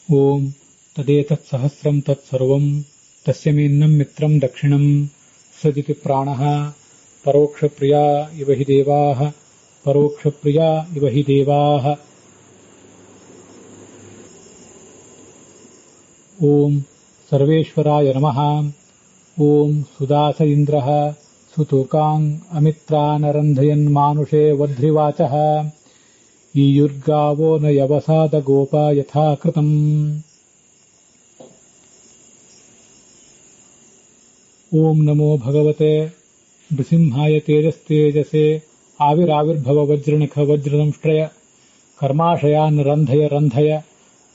ಓಂ ತದೇತತ್ ಸಹಸ್ರಂ ತತ್ಸರ್ವಂ ತಸ್ಯ ಮೇನ್ನಂ ಮಿತ್ರಂ ದಕ್ಷಿಣಂ ಸದಿತಿ ಪ್ರಾಣಃ ಪರೋಕ್ಷಪ್ರಿಯಾ ಇವ ಹಿ ದೇವಾಃ ಪರೋಕ್ಷಪ್ರಿಯಾ ಇವ ಹಿ ದೇವಾಃ. ಓಂ ಸರ್ವೇಶ್ವರಾಯ ನಮಃ. ಓಂ ಸುದಾಸ ಇಂದ್ರಃ ಸುತೂಕಾಂಗ್ ಅಮಿತ್ರಾನರಂಧಯನ್ ಮಾನುಷೇ ವಧ್ರಿವಾಚಃ ಈಯುರ್ಗಾವೋ ನ ಯವಸಾದ ಗೋಪ ಯಥಾ ಕೃತಂ. ಓಂ ನಮೋ ಭಗವತೆ ನೃಸಿಂಹಾಯ ತೇಜಸ್ತೇಜಸೆ ಆವಿರಾವಿರ್ಭವ ವಜ್ರನಿಖ ವಜ್ರದಂಷ್ಟ್ರಯ ಕರ್ಮಾಶಯಾನ್ ರಂಧಯ ರಂಧಯ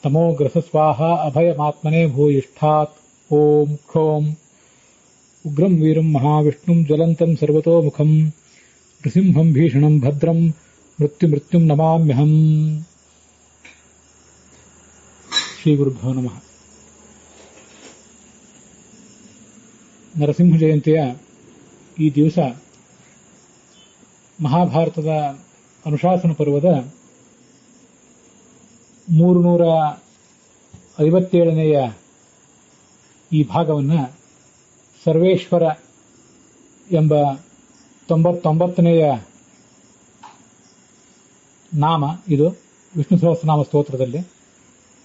ತಮೋಗ್ರಸ ಸ್ವಾಹ ಅಭಯಮಾತ್ಮನೆ ಭೂಯಿಷ್ಠಾತ್. ಓಂ ಕ್ಷೋಂ ಉಗ್ರಂ ವೀರಂ ಮಹಾವಿಷ್ಣುಂ ಜ್ವಲಂತಂ ಸರ್ವತೋಮುಖಂ ನೃಸಿಂಹಂ ಭೀಷಣಂ ಭದ್ರಂ ಮೃತ್ಯುಂ ನಮಾಮ್ಯಹಂ. ಶ್ರೀ ಗುರುಭ್ಯೋ ನಮಃ. ನರಸಿಂಹ ಜಯಂತಿಯ ಈ ದಿವಸ ಮಹಾಭಾರತದ ಅನುಶಾಸನ ಪರ್ವದ 357ನೇಯ ಈ ಭಾಗವನ್ನು ಸರ್ವೇಶ್ವರ ಎಂಬ 99ನೇಯ ನಾಮ ಇದು ವಿಷ್ಣು ಸಹಸ್ರನಾಮ ಸ್ತೋತ್ರದಲ್ಲಿ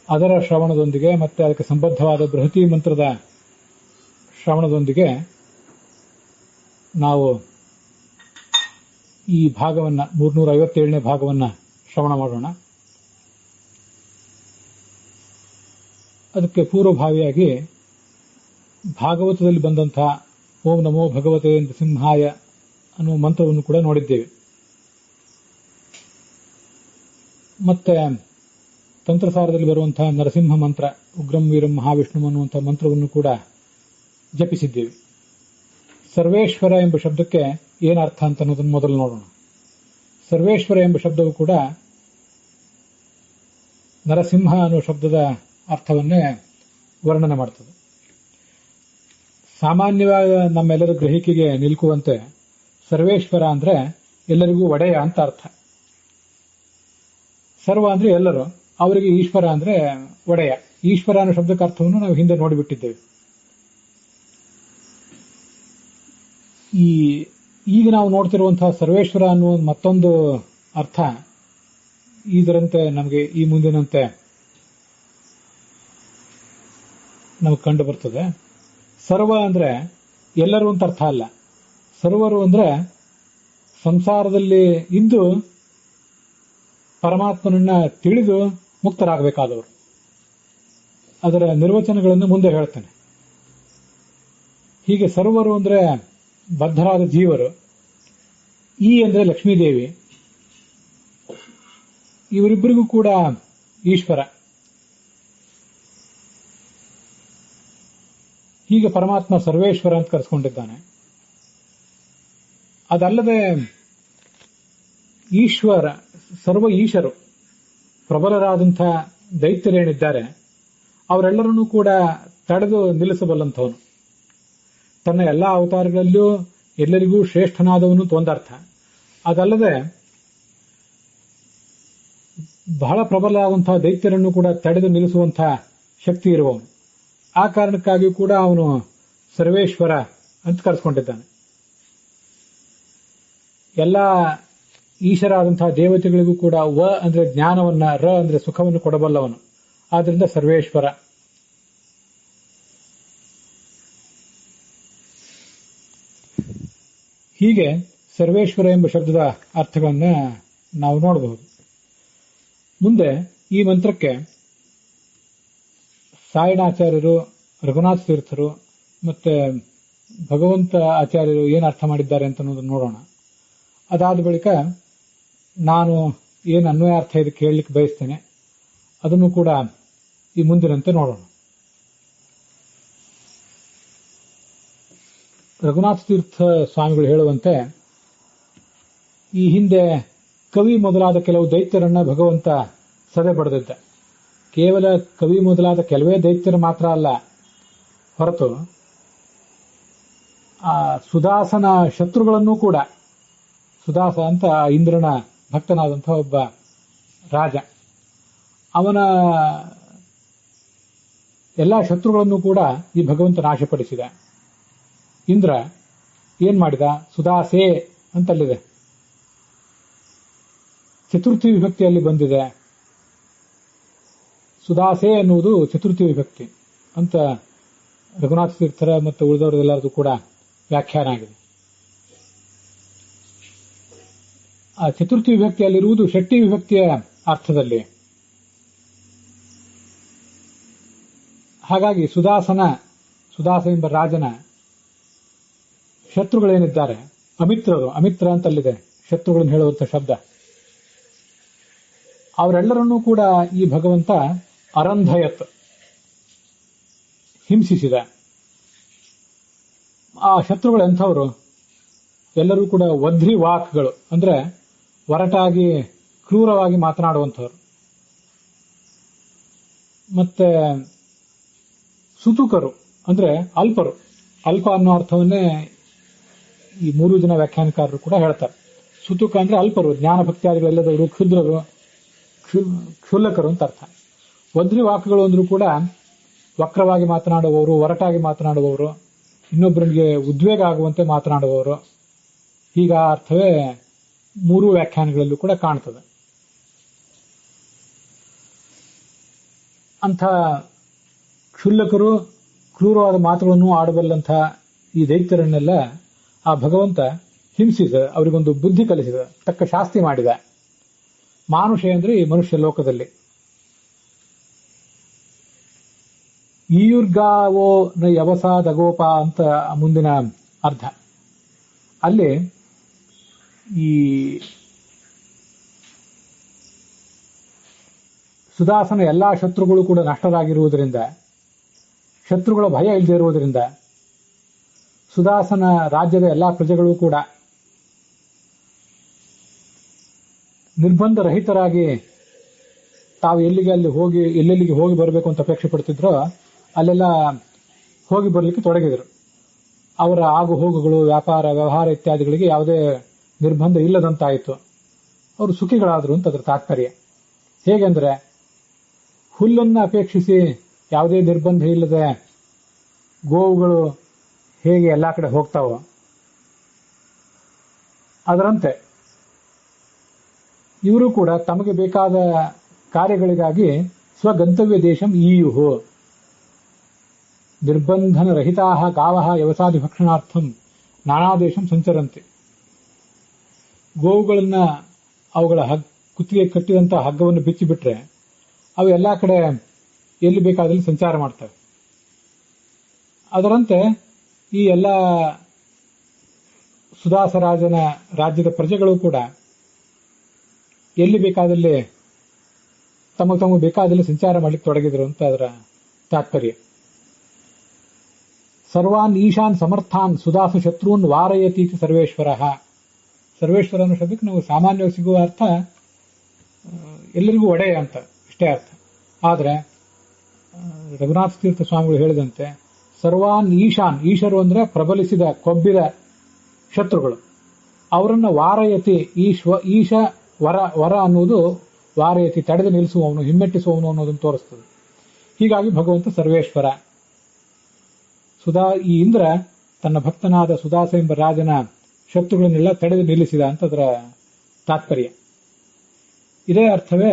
ಅದರ ಶ್ರವಣದೊಂದಿಗೆ ಮತ್ತೆ ಅದಕ್ಕೆ ಸಂಬದ್ಧವಾದ ಬೃಹತಿ ಮಂತ್ರದ ಶ್ರವಣದೊಂದಿಗೆ ನಾವು ಈ ಭಾಗವನ್ನು 357ನೇ ಭಾಗವನ್ನು ಶ್ರವಣ ಮಾಡೋಣ. ಅದಕ್ಕೆ ಪೂರ್ವಭಾವಿಯಾಗಿ ಭಾಗವತದಲ್ಲಿ ಬಂದಂತಹ ಓಂ ನಮೋ ಭಗವತೆ ನೃಸಿಂಹಾಯ ಅನ್ನುವ ಮಂತ್ರವನ್ನು ಕೂಡ ನೋಡಿದ್ದೇವೆ. ಮತ್ತೆ ತಂತ್ರಸಾರದಲ್ಲಿ ಬರುವಂತಹ ನರಸಿಂಹ ಮಂತ್ರ ಉಗ್ರಂ ವೀರಂ ಮಹಾವಿಷ್ಣು ಅನ್ನುವಂತಹ ಮಂತ್ರವನ್ನು ಕೂಡ ಜಪಿಸಿದ್ದೇವೆ. ಸರ್ವೇಶ್ವರ ಎಂಬ ಶಬ್ದಕ್ಕೆ ಏನು ಅರ್ಥ ಅಂತ ಅನ್ನೋದನ್ನು ಮೊದಲು ನೋಡೋಣ. ಸರ್ವೇಶ್ವರ ಎಂಬ ಶಬ್ದವು ಕೂಡ ನರಸಿಂಹ ಅನ್ನುವ ಶಬ್ದದ ಅರ್ಥವನ್ನೇ ವರ್ಣನೆ ಮಾಡ್ತದೆ. ಸಾಮಾನ್ಯವಾದ ನಮ್ಮೆಲ್ಲರ ಗ್ರಹಿಕೆಗೆ ನಿಲ್ಕುವಂತೆ ಸರ್ವೇಶ್ವರ ಅಂದ್ರೆ ಎಲ್ಲರಿಗೂ ಒಡೆಯ ಅಂತ ಅರ್ಥ. ಸರ್ವ ಅಂದ್ರೆ ಎಲ್ಲರೂ, ಅವರಿಗೆ ಈಶ್ವರ ಅಂದ್ರೆ ಒಡೆಯ. ಈಶ್ವರ ಅನ್ನೋ ಶಬ್ದಕ್ಕೆ ಅರ್ಥವನ್ನು ನಾವು ಹಿಂದೆ ನೋಡಿಬಿಟ್ಟಿದ್ದೇವೆ. ಈಗ ನಾವು ನೋಡ್ತಿರುವಂತಹ ಸರ್ವೇಶ್ವರ ಅನ್ನುವ ಮತ್ತೊಂದು ಅರ್ಥ ಇದರಂತೆ ನಮಗೆ ಈ ಮುಂದಿನಂತೆ ನಮಗೆ ಕಂಡು ಬರ್ತದೆ. ಸರ್ವ ಅಂದ್ರೆ ಎಲ್ಲರೂ ಅಂತ ಅರ್ಥ ಅಲ್ಲ. ಸರ್ವರು ಅಂದ್ರೆ ಸಂಸಾರದಲ್ಲಿ ಇದ್ದು ಪರಮಾತ್ಮನನ್ನ ತಿಳಿದು ಮುಕ್ತರಾಗಬೇಕಾದವರು. ಅದರ ನಿರ್ವಚನಗಳನ್ನು ಮುಂದೆ ಹೇಳ್ತಾನೆ. ಹೀಗೆ ಸರ್ವರು ಅಂದ್ರೆ ಬದ್ಧರಾದ ಜೀವರು. ಈ ಅಂದ್ರೆ ಲಕ್ಷ್ಮೀದೇವಿ. ಇವರಿಬ್ಬರಿಗೂ ಕೂಡ ಈಶ್ವರ. ಹೀಗೆ ಪರಮಾತ್ಮ ಸರ್ವೇಶ್ವರ ಅಂತ ಕರೆಸ್ಕೊಂಡಿದ್ದಾನೆ. ಅದಲ್ಲದೆ ಈಶ್ವರ ಸರ್ವ ಈಶರು ಪ್ರಬಲರಾದಂಥ ದೈತ್ಯರೇನಿದ್ದಾರೆ ಅವರೆಲ್ಲರನ್ನೂ ಕೂಡ ತಡೆದು ನಿಲ್ಲಿಸಬಲ್ಲಂಥವನು. ತನ್ನ ಎಲ್ಲ ಅವತಾರಗಳಲ್ಲೂ ಎಲ್ಲರಿಗೂ ಶ್ರೇಷ್ಠನಾದವನು ಒಂದರ್ಥ. ಅದಲ್ಲದೆ ಬಹಳ ಪ್ರಬಲರಾದಂತಹ ದೈತ್ಯರನ್ನು ಕೂಡ ತಡೆದು ನಿಲ್ಲಿಸುವಂತಹ ಶಕ್ತಿ ಇರುವವನು. ಆ ಕಾರಣಕ್ಕಾಗಿಯೂ ಕೂಡ ಅವನು ಸರ್ವೇಶ್ವರ ಅಂತ ಕರೆಸ್ಕೊಂಡಿದ್ದಾನೆ. ಎಲ್ಲ ಈಶರಾದಂತಹ ದೇವತೆಗಳಿಗೂ ಕೂಡ ವ ಅಂದ್ರೆ ಜ್ಞಾನವನ್ನ, ರ ಅಂದ್ರೆ ಸುಖವನ್ನು ಕೊಡಬಲ್ಲವನು. ಆದ್ರಿಂದ ಸರ್ವೇಶ್ವರ. ಹೀಗೆ ಸರ್ವೇಶ್ವರ ಎಂಬ ಶಬ್ದದ ಅರ್ಥಗಳನ್ನ ನಾವು ನೋಡಬಹುದು. ಮುಂದೆ ಈ ಮಂತ್ರಕ್ಕೆ ಸಾಯಣಾಚಾರ್ಯರು, ರಘುನಾಥ ತೀರ್ಥರು ಮತ್ತೆ ಭಗವಂತ ಆಚಾರ್ಯರು ಏನು ಅರ್ಥ ಮಾಡಿದ್ದಾರೆ ಅಂತ ನೋಡೋಣ. ಅದಾದ ಬಳಿಕ ನಾನು ಏನು ಅನ್ವಯ ಅರ್ಥ ಇದಕ್ಕೆ ಹೇಳಲಿಕ್ಕೆ ಬಯಸ್ತೇನೆ ಅದನ್ನು ಕೂಡ ಈ ಮುಂದಿನಂತೆ ನೋಡೋಣ. ರಘುನಾಥ ತೀರ್ಥ ಸ್ವಾಮಿಗಳು ಹೇಳುವಂತೆ ಈ ಹಿಂದೆ ಕವಿ ಮೊದಲಾದ ಕೆಲವು ದೈತ್ಯರನ್ನ ಭಗವಂತ ಸದೆ ಬಡಿದಿದ್ದ. ಕೇವಲ ಕವಿ ಮೊದಲಾದ ಕೆಲವೇ ದೈತ್ಯರು ಮಾತ್ರ ಅಲ್ಲ, ಹೊರತು ಆ ಸುದಾಸನ ಶತ್ರುಗಳನ್ನೂ ಕೂಡ, ಸುದಾಸ ಅಂತ ಇಂದ್ರನ ಭಕ್ತನಾದಂತಹ ಒಬ್ಬ ರಾಜ, ಅವನ ಎಲ್ಲಾ ಶತ್ರುಗಳನ್ನು ಕೂಡ ಈ ಭಗವಂತ ನಾಶಪಡಿಸಿದ. ಇಂದ್ರ ಏನ್ ಮಾಡಿದ? ಸುದಾಸೆ ಅಂತಲ್ಲಿದೆ, ಚತುರ್ಥಿ ವಿಭಕ್ತಿಯಲ್ಲಿ ಬಂದಿದೆ. ಸುದಾಸೆ ಎನ್ನುವುದು ಚತುರ್ಥಿ ವಿಭಕ್ತಿ ಅಂತ ರಘುನಾಥ ತೀರ್ಥರ ಮತ್ತು ಉಳಿದವರೆಲ್ಲರದು ಕೂಡ ವ್ಯಾಖ್ಯಾನ ಆಗಿದೆ. ಆ ಚತುರ್ಥಿ ವಿಭಕ್ತಿಯಲ್ಲಿರುವುದು ಷಷ್ಠಿ ವಿಭಕ್ತಿಯ ಅರ್ಥದಲ್ಲಿ. ಹಾಗಾಗಿ ಸುದಾಸ ಎಂಬ ರಾಜನ ಶತ್ರುಗಳೇನಿದ್ದಾರೆ ಅಮಿತ್ರರು, ಅಮಿತ್ರ ಅಂತಲ್ಲಿದೆ ಶತ್ರುಗಳನ್ನು ಹೇಳುವಂತ ಶಬ್ದ, ಅವರೆಲ್ಲರನ್ನೂ ಕೂಡ ಈ ಭಗವಂತ ಅರಂಧಯತ್ ಹಿಂಸಿಸಿದ. ಆ ಶತ್ರುಗಳು ಎಂಥವರು? ಎಲ್ಲರೂ ಕೂಡ ವಧ್ರಿ ವಾಕ್ಗಳು, ಅಂದ್ರೆ ಒರಟಾಗಿ ಕ್ರೂರವಾಗಿ ಮಾತನಾಡುವಂಥವ್ರು. ಮತ್ತೆ ಸುತುಕರು ಅಂದ್ರೆ ಅಲ್ಪರು. ಅಲ್ಪ ಅನ್ನೋ ಅರ್ಥವನ್ನೇ ಈ 3 ಜನ ವ್ಯಾಖ್ಯಾನಕಾರರು ಕೂಡ ಹೇಳ್ತಾರೆ. ಸುತುಕ ಅಂದ್ರೆ ಅಲ್ಪರು, ಜ್ಞಾನ ಭಕ್ತಿಯಾದಿಗಳೆಲ್ಲದವರು, ಕ್ಷುದ್ರರು, ಕ್ಷುಲ್ಲಕರು ಅಂತ ಅರ್ಥ. ವಧ್ರಿ ವಾಕ್ಗಳು ಅಂದ್ರೂ ಕೂಡ ವಕ್ರವಾಗಿ ಮಾತನಾಡುವವರು, ಒರಟಾಗಿ ಮಾತನಾಡುವವರು, ಇನ್ನೊಬ್ಬರಿಗೆ ಉದ್ವೇಗ ಆಗುವಂತೆ ಮಾತನಾಡುವವರು. ಹೀಗ ಅರ್ಥವೇ 3 ವ್ಯಾಖ್ಯಾನಗಳಲ್ಲೂ ಕೂಡ ಕಾಣ್ತದೆ. ಅಂಥ ಕ್ಷುಲ್ಲಕರು, ಕ್ರೂರವಾದ ಮಾತುಗಳನ್ನು ಆಡಬಲ್ಲಂಥ ಈ ದೈತ್ಯರನ್ನೆಲ್ಲ ಆ ಭಗವಂತ ಹಿಂಸಿಸಿದ, ಅವರಿಗೊಂದು ಬುದ್ಧಿ ಕಲಿಸಿದ, ತಕ್ಕ ಶಾಸ್ತಿ ಮಾಡಿದ. ಮಾನುಷೆ ಅಂದ್ರೆ ಈ ಮನುಷ್ಯ ಲೋಕದಲ್ಲಿ. ಈಯುರ್ಗಾವೋ ನ ಯವಸಾದಗೋಪ ಅಂತ ಮುಂದಿನ ಅರ್ಥ. ಅಲ್ಲಿ ಈ ಸುದಾಸನ ಎಲ್ಲಾ ಶತ್ರುಗಳು ಕೂಡ ನಷ್ಟರಾಗಿರುವುದರಿಂದ, ಶತ್ರುಗಳ ಭಯ ಇಲ್ಲದೆ ಇರುವುದರಿಂದ, ಸುದಾಸನ ರಾಜ್ಯದ ಎಲ್ಲಾ ಪ್ರಜೆಗಳು ಕೂಡ ನಿರ್ಬಂಧ ರಹಿತರಾಗಿ ತಾವು ಎಲ್ಲೆಲ್ಲಿಗೆ ಹೋಗಿ ಬರಬೇಕು ಅಂತ ಅಪೇಕ್ಷೆ ಪಡ್ತಿದ್ರೋ ಅಲ್ಲೆಲ್ಲ ಹೋಗಿ ಬರಲಿಕ್ಕೆ ತೊಡಗಿದರು. ಅವರ ಆಗು ಹೋಗುಗಳು, ವ್ಯಾಪಾರ ವ್ಯವಹಾರ ಇತ್ಯಾದಿಗಳಿಗೆ ಯಾವುದೇ ನಿರ್ಬಂಧ ಇಲ್ಲದಂತಾಯಿತು. ಅವರು ಸುಖಿಗಳಾದರು ಅಂತ ಅದರ ತಾತ್ಪರ್ಯ. ಹೇಗೆಂದ್ರೆ, ಹುಲ್ಲನ್ನು ಅಪೇಕ್ಷಿಸಿ ಯಾವುದೇ ನಿರ್ಬಂಧ ಇಲ್ಲದೆ ಗೋವುಗಳು ಹೇಗೆ ಎಲ್ಲಾ ಕಡೆ ಹೋಗ್ತಾವೋ ಅದರಂತೆ ಇವರು ಕೂಡ ತಮಗೆ ಬೇಕಾದ ಕಾರ್ಯಗಳಿಗಾಗಿ ಸ್ವಗಂತವ್ಯ ದೇಶಂ ಈಯುಹು ನಿರ್ಬಂಧನ ರಹಿತಾ ಗಾವಃ ಯವಸಾದಿ ಭಕ್ಷಣಾರ್ಥಂ ನಾನಾ ದೇಶಂ ಸಂಚರಂತೆ. ಗೋವುಗಳನ್ನ ಅವುಗಳ ಕುತ್ತಿಗೆ ಕಟ್ಟಿದಂತಹ ಹಗ್ಗವನ್ನು ಬಿಚ್ಚಿಬಿಟ್ರೆ ಅವು ಎಲ್ಲಾ ಕಡೆ ಎಲ್ಲಿ ಬೇಕಾದಲ್ಲಿ ಸಂಚಾರ ಮಾಡ್ತವೆ. ಅದರಂತೆ ಈ ಎಲ್ಲ ಸುದಾಸರಾಜನ ರಾಜ್ಯದ ಪ್ರಜೆಗಳು ಕೂಡ ಎಲ್ಲಿ ಬೇಕಾದಲ್ಲಿ ತಮಗೆ ಬೇಕಾದಲ್ಲಿ ಸಂಚಾರ ಮಾಡಲಿಕ್ಕೆ ತೊಡಗಿದ್ರು ಅಂತ ಅದರ ತಾತ್ಪರ್ಯ. ಸರ್ವಾನ್ ಈಶಾನ್ ಸಮರ್ಥಾನ್ ಸುದಾಸ ಶತ್ರುನ್ ವಾರಯತೀತಿ ಸರ್ವೇಶ್ವರ. ಸರ್ವೇಶ್ವರ ಅನ್ನೋ ಶಬ್ದಕ್ಕೆ ನಾವು ಸಾಮಾನ್ಯವಾಗಿ ಸಿಗುವ ಅರ್ಥ ಎಲ್ಲರಿಗೂ ಒಡೆಯ ಅಂತ ಇಷ್ಟೇ ಅರ್ಥ. ಆದರೆ ರಘುನಾಥ ತೀರ್ಥ ಸ್ವಾಮಿಗಳು ಹೇಳಿದಂತೆ ಸರ್ವಾನ್ ಈಶಾನ್, ಈಶರು ಅಂದ್ರೆ ಪ್ರಬಲಿಸಿದ ಕೊಬ್ಬಿದ ಶತ್ರುಗಳು, ಅವರನ್ನ ವಾರಯತಿ, ಈಶ ವರ ಅನ್ನುವುದು ವಾರಯತಿ ತಡೆದು ನಿಲ್ಲಿಸುವವನು, ಹಿಮ್ಮೆಟ್ಟಿಸುವವನು ಅನ್ನೋದನ್ನು ತೋರಿಸ್ತದೆ. ಹೀಗಾಗಿ ಭಗವಂತ ಸರ್ವೇಶ್ವರ. ಈ ಇಂದ್ರ ತನ್ನ ಭಕ್ತನಾದ ಸುದಾಸ ಎಂಬ ರಾಜನ ಶತ್ರುಗಳನ್ನೆಲ್ಲ ತಡೆದು ನಿಲ್ಲಿಸಿದ ಅಂತ ಅದರ ತಾತ್ಪರ್ಯ. ಇದೇ ಅರ್ಥವೇ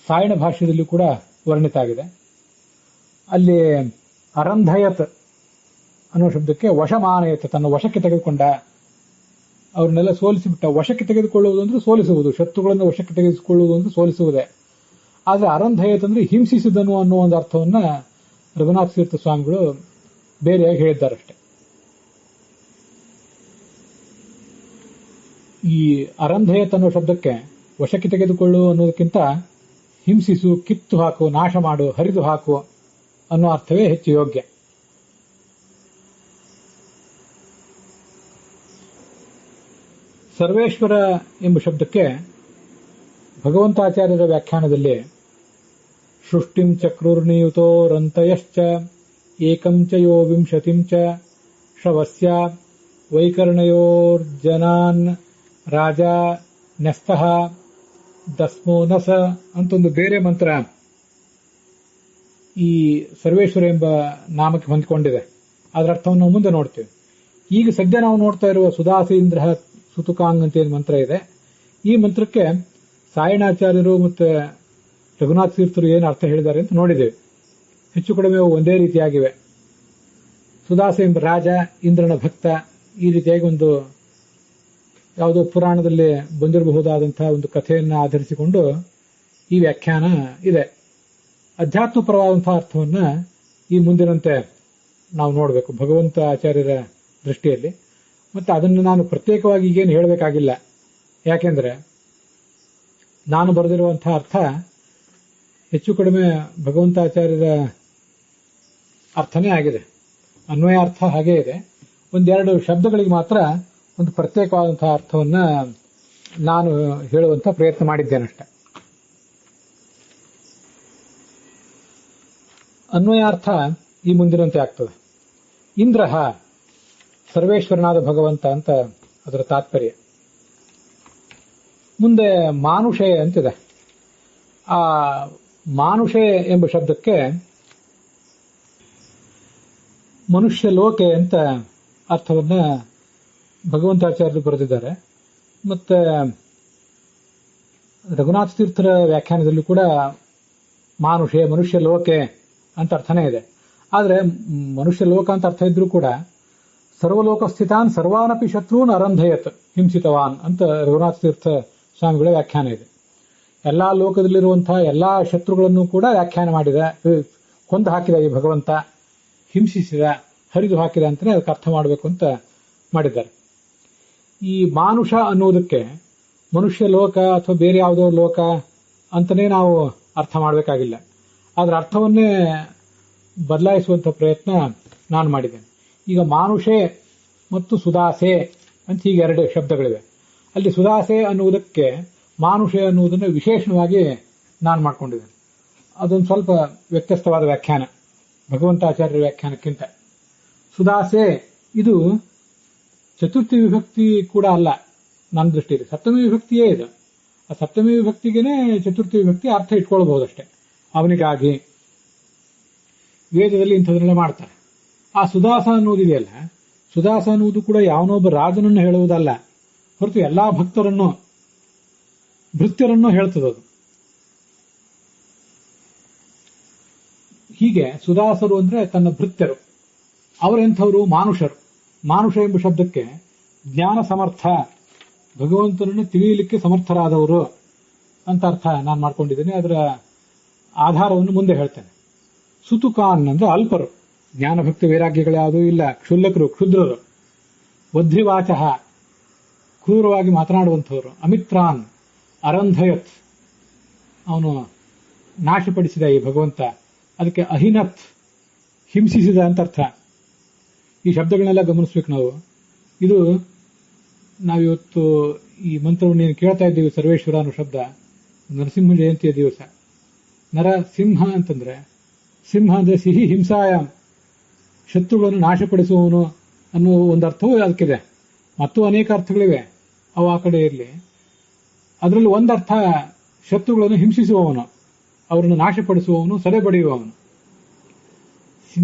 ಸಾಯಣ ಭಾಷ್ಯದಲ್ಲಿ ಕೂಡ ವರ್ಣಿತ ಆಗಿದೆ. ಅಲ್ಲಿ ಅರಂಧಯತ್ ಅನ್ನೋ ಶಬ್ದಕ್ಕೆ ವಶಮಾನಯತ್, ತನ್ನ ವಶಕ್ಕೆ ತೆಗೆದುಕೊಂಡ, ಅವ್ರನ್ನೆಲ್ಲ ಸೋಲಿಸಿಬಿಟ್ಟ. ವಶಕ್ಕೆ ತೆಗೆದುಕೊಳ್ಳುವುದು ಅಂದ್ರೆ ಸೋಲಿಸುವುದು, ಶತ್ರುಗಳನ್ನು ವಶಕ್ಕೆ ತೆಗೆದುಕೊಳ್ಳುವುದು ಅಂದ್ರೆ ಸೋಲಿಸುವುದೇ. ಆದ್ರೆ ಅರಂಧಯತ್ ಅಂದ್ರೆ ಹಿಂಸಿಸಿದನು ಅನ್ನೋ ಒಂದು ಅರ್ಥವನ್ನ ರಘುನಾಥ ತೀರ್ಥ ಸ್ವಾಮಿಗಳು ಬೇರೆಯಾಗಿ ಹೇಳಿದ್ದಾರಷ್ಟೆ. ಈ ಅರಂಧಯತ್ ಅನ್ನೋ ಶಬ್ದಕ್ಕೆ ವಶಕ್ಕೆ ತೆಗೆದುಕೊಳ್ಳು ಅನ್ನೋದಕ್ಕಿಂತ ಹಿಂಸಿಸು, ಕಿತ್ತು ಹಾಕು, ನಾಶ ಮಾಡು, ಹರಿದು ಹಾಕು ಅನ್ನೋ ಅರ್ಥವೇ ಹೆಚ್ಚು ಯೋಗ್ಯ. ಸರ್ವೇಶ್ವರ ಎಂಬ ಶಬ್ದಕ್ಕೆ ಭಗವಂತಾಚಾರ್ಯರ ವ್ಯಾಖ್ಯಾನದಲ್ಲಿ ಸೃಷ್ಟಿಂ ಚಕ್ರುರ್ನಿಯುತೋ ರಂತಯಶ್ಚ ಏಕಂ ಚ ಯೋ ವಿಂಶತಿಂ ಚ ಶ್ರವಸ್ಯ ವೈಕರ್ಣಯೋರ್ಜನಾನ್ ರಾಜ ನ್ಯಸ್ತಃ ದಸ್ಮೋ ನಸ ಅಂತೊಂದು ಬೇರೆ ಮಂತ್ರ ಈ ಸರ್ವೇಶ್ವರ ಎಂಬ ನಾಮಕ್ಕೆ ಹೊಂದಿಕೊಂಡಿದೆ. ಅದರ ಅರ್ಥವನ್ನು ನಾವು ಮುಂದೆ ನೋಡ್ತೇವೆ. ಈಗ ಸದ್ಯ ನಾವು ನೋಡ್ತಾ ಇರುವ ಸುಧಾಸೀಂದ್ರ ಸುತುಕಾಂಗ್ ಅಂತ ಏನು ಮಂತ್ರ ಇದೆ, ಈ ಮಂತ್ರಕ್ಕೆ ಸಾಯಣಾಚಾರ್ಯರು ಮತ್ತು ರಘುನಾಥ ತೀರ್ಥರು ಏನು ಅರ್ಥ ಹೇಳಿದ್ದಾರೆ ಅಂತ ನೋಡಿದ್ದೇವೆ. ಹೆಚ್ಚು ಕಡಿಮೆ ಒಂದೇ ರೀತಿಯಾಗಿವೆ. ಸುದಾಸ ಎಂಬ ರಾಜ, ಇಂದ್ರನ ಭಕ್ತ, ಈ ರೀತಿಯಾಗಿ ಒಂದು ಯಾವುದೋ ಪುರಾಣದಲ್ಲಿ ಬಂದಿರಬಹುದಾದಂತಹ ಒಂದು ಕಥೆಯನ್ನು ಆಧರಿಸಿಕೊಂಡು ಈ ವ್ಯಾಖ್ಯಾನ ಇದೆ. ಅಧ್ಯಾತ್ಮಪರವಾದಂತಹ ಅರ್ಥವನ್ನ ಈ ಮುಂದಿನಂತೆ ನಾವು ನೋಡಬೇಕು ಭಗವಂತ ಆಚಾರ್ಯರ ದೃಷ್ಟಿಯಲ್ಲಿ. ಮತ್ತೆ ಅದನ್ನು ನಾನು ಪ್ರತ್ಯೇಕವಾಗಿ ಈಗೇನು ಹೇಳಬೇಕಾಗಿಲ್ಲ, ಯಾಕೆಂದ್ರೆ ನಾನು ಬರೆದಿರುವಂತಹ ಅರ್ಥ ಹೆಚ್ಚು ಕಡಿಮೆ ಭಗವಂತಾಚಾರ್ಯರ ಅರ್ಥನೇ ಆಗಿದೆ. ಅನ್ವಯ ಅರ್ಥ ಹಾಗೇ ಇದೆ. ಒಂದೆರಡು ಶಬ್ದಗಳಿಗೆ ಮಾತ್ರ ಒಂದು ಪ್ರತ್ಯೇಕವಾದಂತಹ ಅರ್ಥವನ್ನ ನಾನು ಹೇಳುವಂತ ಪ್ರಯತ್ನ ಮಾಡಿದ್ದೇನಷ್ಟೆ. ಅನ್ವಯಾರ್ಥ ಈ ಮುಂದಿನಂತೆ ಆಗ್ತದೆ. ಇಂದ್ರ ಸರ್ವೇಶ್ವರನಾದ ಭಗವಂತ ಅಂತ ಅದರ ತಾತ್ಪರ್ಯ. ಮುಂದೆ ಮಾನುಷೆ ಅಂತಿದೆ. ಆ ಮಾನುಷೆ ಎಂಬ ಶಬ್ದಕ್ಕೆ ಮನುಷ್ಯ ಲೋಕೆ ಅಂತ ಅರ್ಥವನ್ನ ಭಗವಂತಾಚಾರ್ಯರು ಬರೆದಿದ್ದಾರೆ. ಮತ್ತೆ ರಘುನಾಥ ತೀರ್ಥರ ವ್ಯಾಖ್ಯಾನದಲ್ಲೂ ಕೂಡ ಮಾನುಷೆ ಮನುಷ್ಯ ಲೋಕೆ ಅಂತ ಅರ್ಥನೇ ಇದೆ. ಆದರೆ ಮನುಷ್ಯ ಲೋಕ ಅಂತ ಅರ್ಥ ಇದ್ರೂ ಕೂಡ ಸರ್ವಲೋಕ ಸ್ಥಿತಾನ್ ಸರ್ವಾನಪಿ ಶತ್ರುನ್ ಅರಂಧಯತ್ ಹಿಂಸಿತವಾನ್ ಅಂತ ರಘುನಾಥ ತೀರ್ಥ ಸ್ವಾಮಿಗಳ ವ್ಯಾಖ್ಯಾನ ಇದೆ. ಎಲ್ಲಾ ಲೋಕದಲ್ಲಿರುವಂತಹ ಎಲ್ಲಾ ಶತ್ರುಗಳನ್ನು ಕೂಡ ವ್ಯಾಖ್ಯಾನ ಮಾಡಿದ, ಕೊಂದು ಹಾಕಿದ ಈ ಭಗವಂತ, ಹಿಂಸಿಸಿದ, ಹರಿದು ಹಾಕಿದ ಅಂತಾನೆ ಅದಕ್ಕೆ ಅರ್ಥ ಮಾಡಬೇಕು ಅಂತ ಮಾಡಿದ್ದಾರೆ. ಈ ಮಾನುಷ ಅನ್ನುವುದಕ್ಕೆ ಮನುಷ್ಯ ಲೋಕ ಅಥವಾ ಬೇರೆ ಯಾವುದೋ ಲೋಕ ಅಂತಾನೆ ನಾವು ಅರ್ಥ ಮಾಡಬೇಕಾಗಿಲ್ಲ. ಅದರ ಅರ್ಥವನ್ನೇ ಬದಲಾಯಿಸುವಂತ ಪ್ರಯತ್ನ ನಾನು ಮಾಡಿದ್ದೇನೆ. ಈಗ ಮಾನುಷೆ ಮತ್ತು ಸುದಾಸೆ ಅಂತ ಹೀಗೆ ಎರಡು ಶಬ್ದಗಳಿವೆ. ಅಲ್ಲಿ ಸುದಾಸೆ ಅನ್ನುವುದಕ್ಕೆ ಮಾನುಷೆ ಅನ್ನುವುದನ್ನು ವಿಶೇಷವಾಗಿ ನಾನು ಮಾಡಿಕೊಂಡಿದ್ದೇನೆ. ಅದೊಂದು ಸ್ವಲ್ಪ ವ್ಯತ್ಯಸ್ತವಾದ ವ್ಯಾಖ್ಯಾನ ಭಗವಂತಾಚಾರ್ಯರ ವ್ಯಾಖ್ಯಾನಕ್ಕಿಂತ. ಸುದಾಸೆ ಇದು ಚತುರ್ಥಿ ವಿಭಕ್ತಿ ಕೂಡ ಅಲ್ಲ ನನ್ನ ದೃಷ್ಟಿಯಲ್ಲಿ, ಸಪ್ತಮಿ ವಿಭಕ್ತಿಯೇ ಇದು. ಆ ಸಪ್ತಮಿ ವಿಭಕ್ತಿಗೇನೆ ಚತುರ್ಥಿ ವಿಭಕ್ತಿ ಅರ್ಥ ಇಟ್ಕೊಳ್ಬಹುದಷ್ಟೇ. ಅವನಿಗಾಗಿ ವೇದದಲ್ಲಿ ಇಂಥದನ್ನೆಲ್ಲ ಮಾಡ್ತಾರೆ. ಆ ಸುದಾಸ ಅನ್ನೋದಿದೆಯಲ್ಲ, ಸುದಾಸ ಅನ್ನುವುದು ಕೂಡ ಯಾವನೊಬ್ಬ ರಾಜನನ್ನು ಹೇಳುವುದಲ್ಲ ಹೊರತು ಎಲ್ಲಾ ಭಕ್ತರನ್ನು ಭೃತ್ಯರನ್ನು ಹೇಳ್ತದದು. ಹೀಗೆ ಸುದಾಸರು ಅಂದ್ರೆ ತನ್ನ ಭೃತ್ಯರು. ಅವರೆಂಥವರು? ಮಾನುಷರು. ಮಾನುಷ ಎಂಬ ಶಬ್ದಕ್ಕೆ ಜ್ಞಾನ ಸಮರ್ಥ, ಭಗವಂತನನ್ನು ತಿಳಿಯಲಿಕ್ಕೆ ಸಮರ್ಥರಾದವರು ಅಂತ ಅರ್ಥ ನಾನು ಮಾಡ್ಕೊಂಡಿದ್ದೇನೆ. ಅದರ ಆಧಾರವನ್ನು ಮುಂದೆ ಹೇಳ್ತೇನೆ. ಸುತುಕಾನ್ ಅಂದ್ರೆ ಅಲ್ಪರು, ಜ್ಞಾನಭಕ್ತಿ ವೈರಾಗ್ಯಗಳು ಯಾವುದೂ ಇಲ್ಲ, ಕ್ಷುಲ್ಲಕರು, ಕ್ಷುದ್ರರು. ವಧ್ರಿವಾಚ ಕ್ರೂರವಾಗಿ ಮಾತನಾಡುವಂಥವರು. ಅಮಿತ್ರಾನ್ ಅರಂಧಯತ್, ಅವನು ನಾಶಪಡಿಸಿದ ಈ ಭಗವಂತ. ಅದಕ್ಕೆ ಅಹಿನತ್, ಹಿಂಸಿಸಿದ ಅಂತ ಅರ್ಥ. ಈ ಶಬ್ದಗಳನ್ನೆಲ್ಲ ಗಮನಿಸ್ಬೇಕು ನಾವು. ಇದು ನಾವಿವತ್ತು ಈ ಮಂತ್ರವನ್ನು ಏನು ಕೇಳ್ತಾ ಇದ್ದೀವಿ, ಸರ್ವೇಶ್ವರ ಅನ್ನೋ ಶಬ್ದ ನರಸಿಂಹ ಜಯಂತಿಯ ದಿವಸ. ನರಸಿಂಹ ಅಂತಂದ್ರೆ, ಸಿಂಹ ಅಂದ್ರೆ ಸಿಹಿ ಹಿಂಸಾಯಾಮ್, ಶತ್ರುಗಳನ್ನು ನಾಶಪಡಿಸುವವನು ಅನ್ನುವ ಒಂದು ಅರ್ಥವೂ ಅದಕ್ಕಿದೆ. ಮತ್ತು ಅನೇಕ ಅರ್ಥಗಳಿವೆ, ಅವು ಆ ಕಡೆ ಇರಲಿ. ಅದರಲ್ಲಿ ಒಂದರ್ಥ ಶತ್ರುಗಳನ್ನು ಹಿಂಸಿಸುವವನು, ಅವರನ್ನು ನಾಶಪಡಿಸುವವನು, ಸೆರೆಬಡಿಯುವವನು.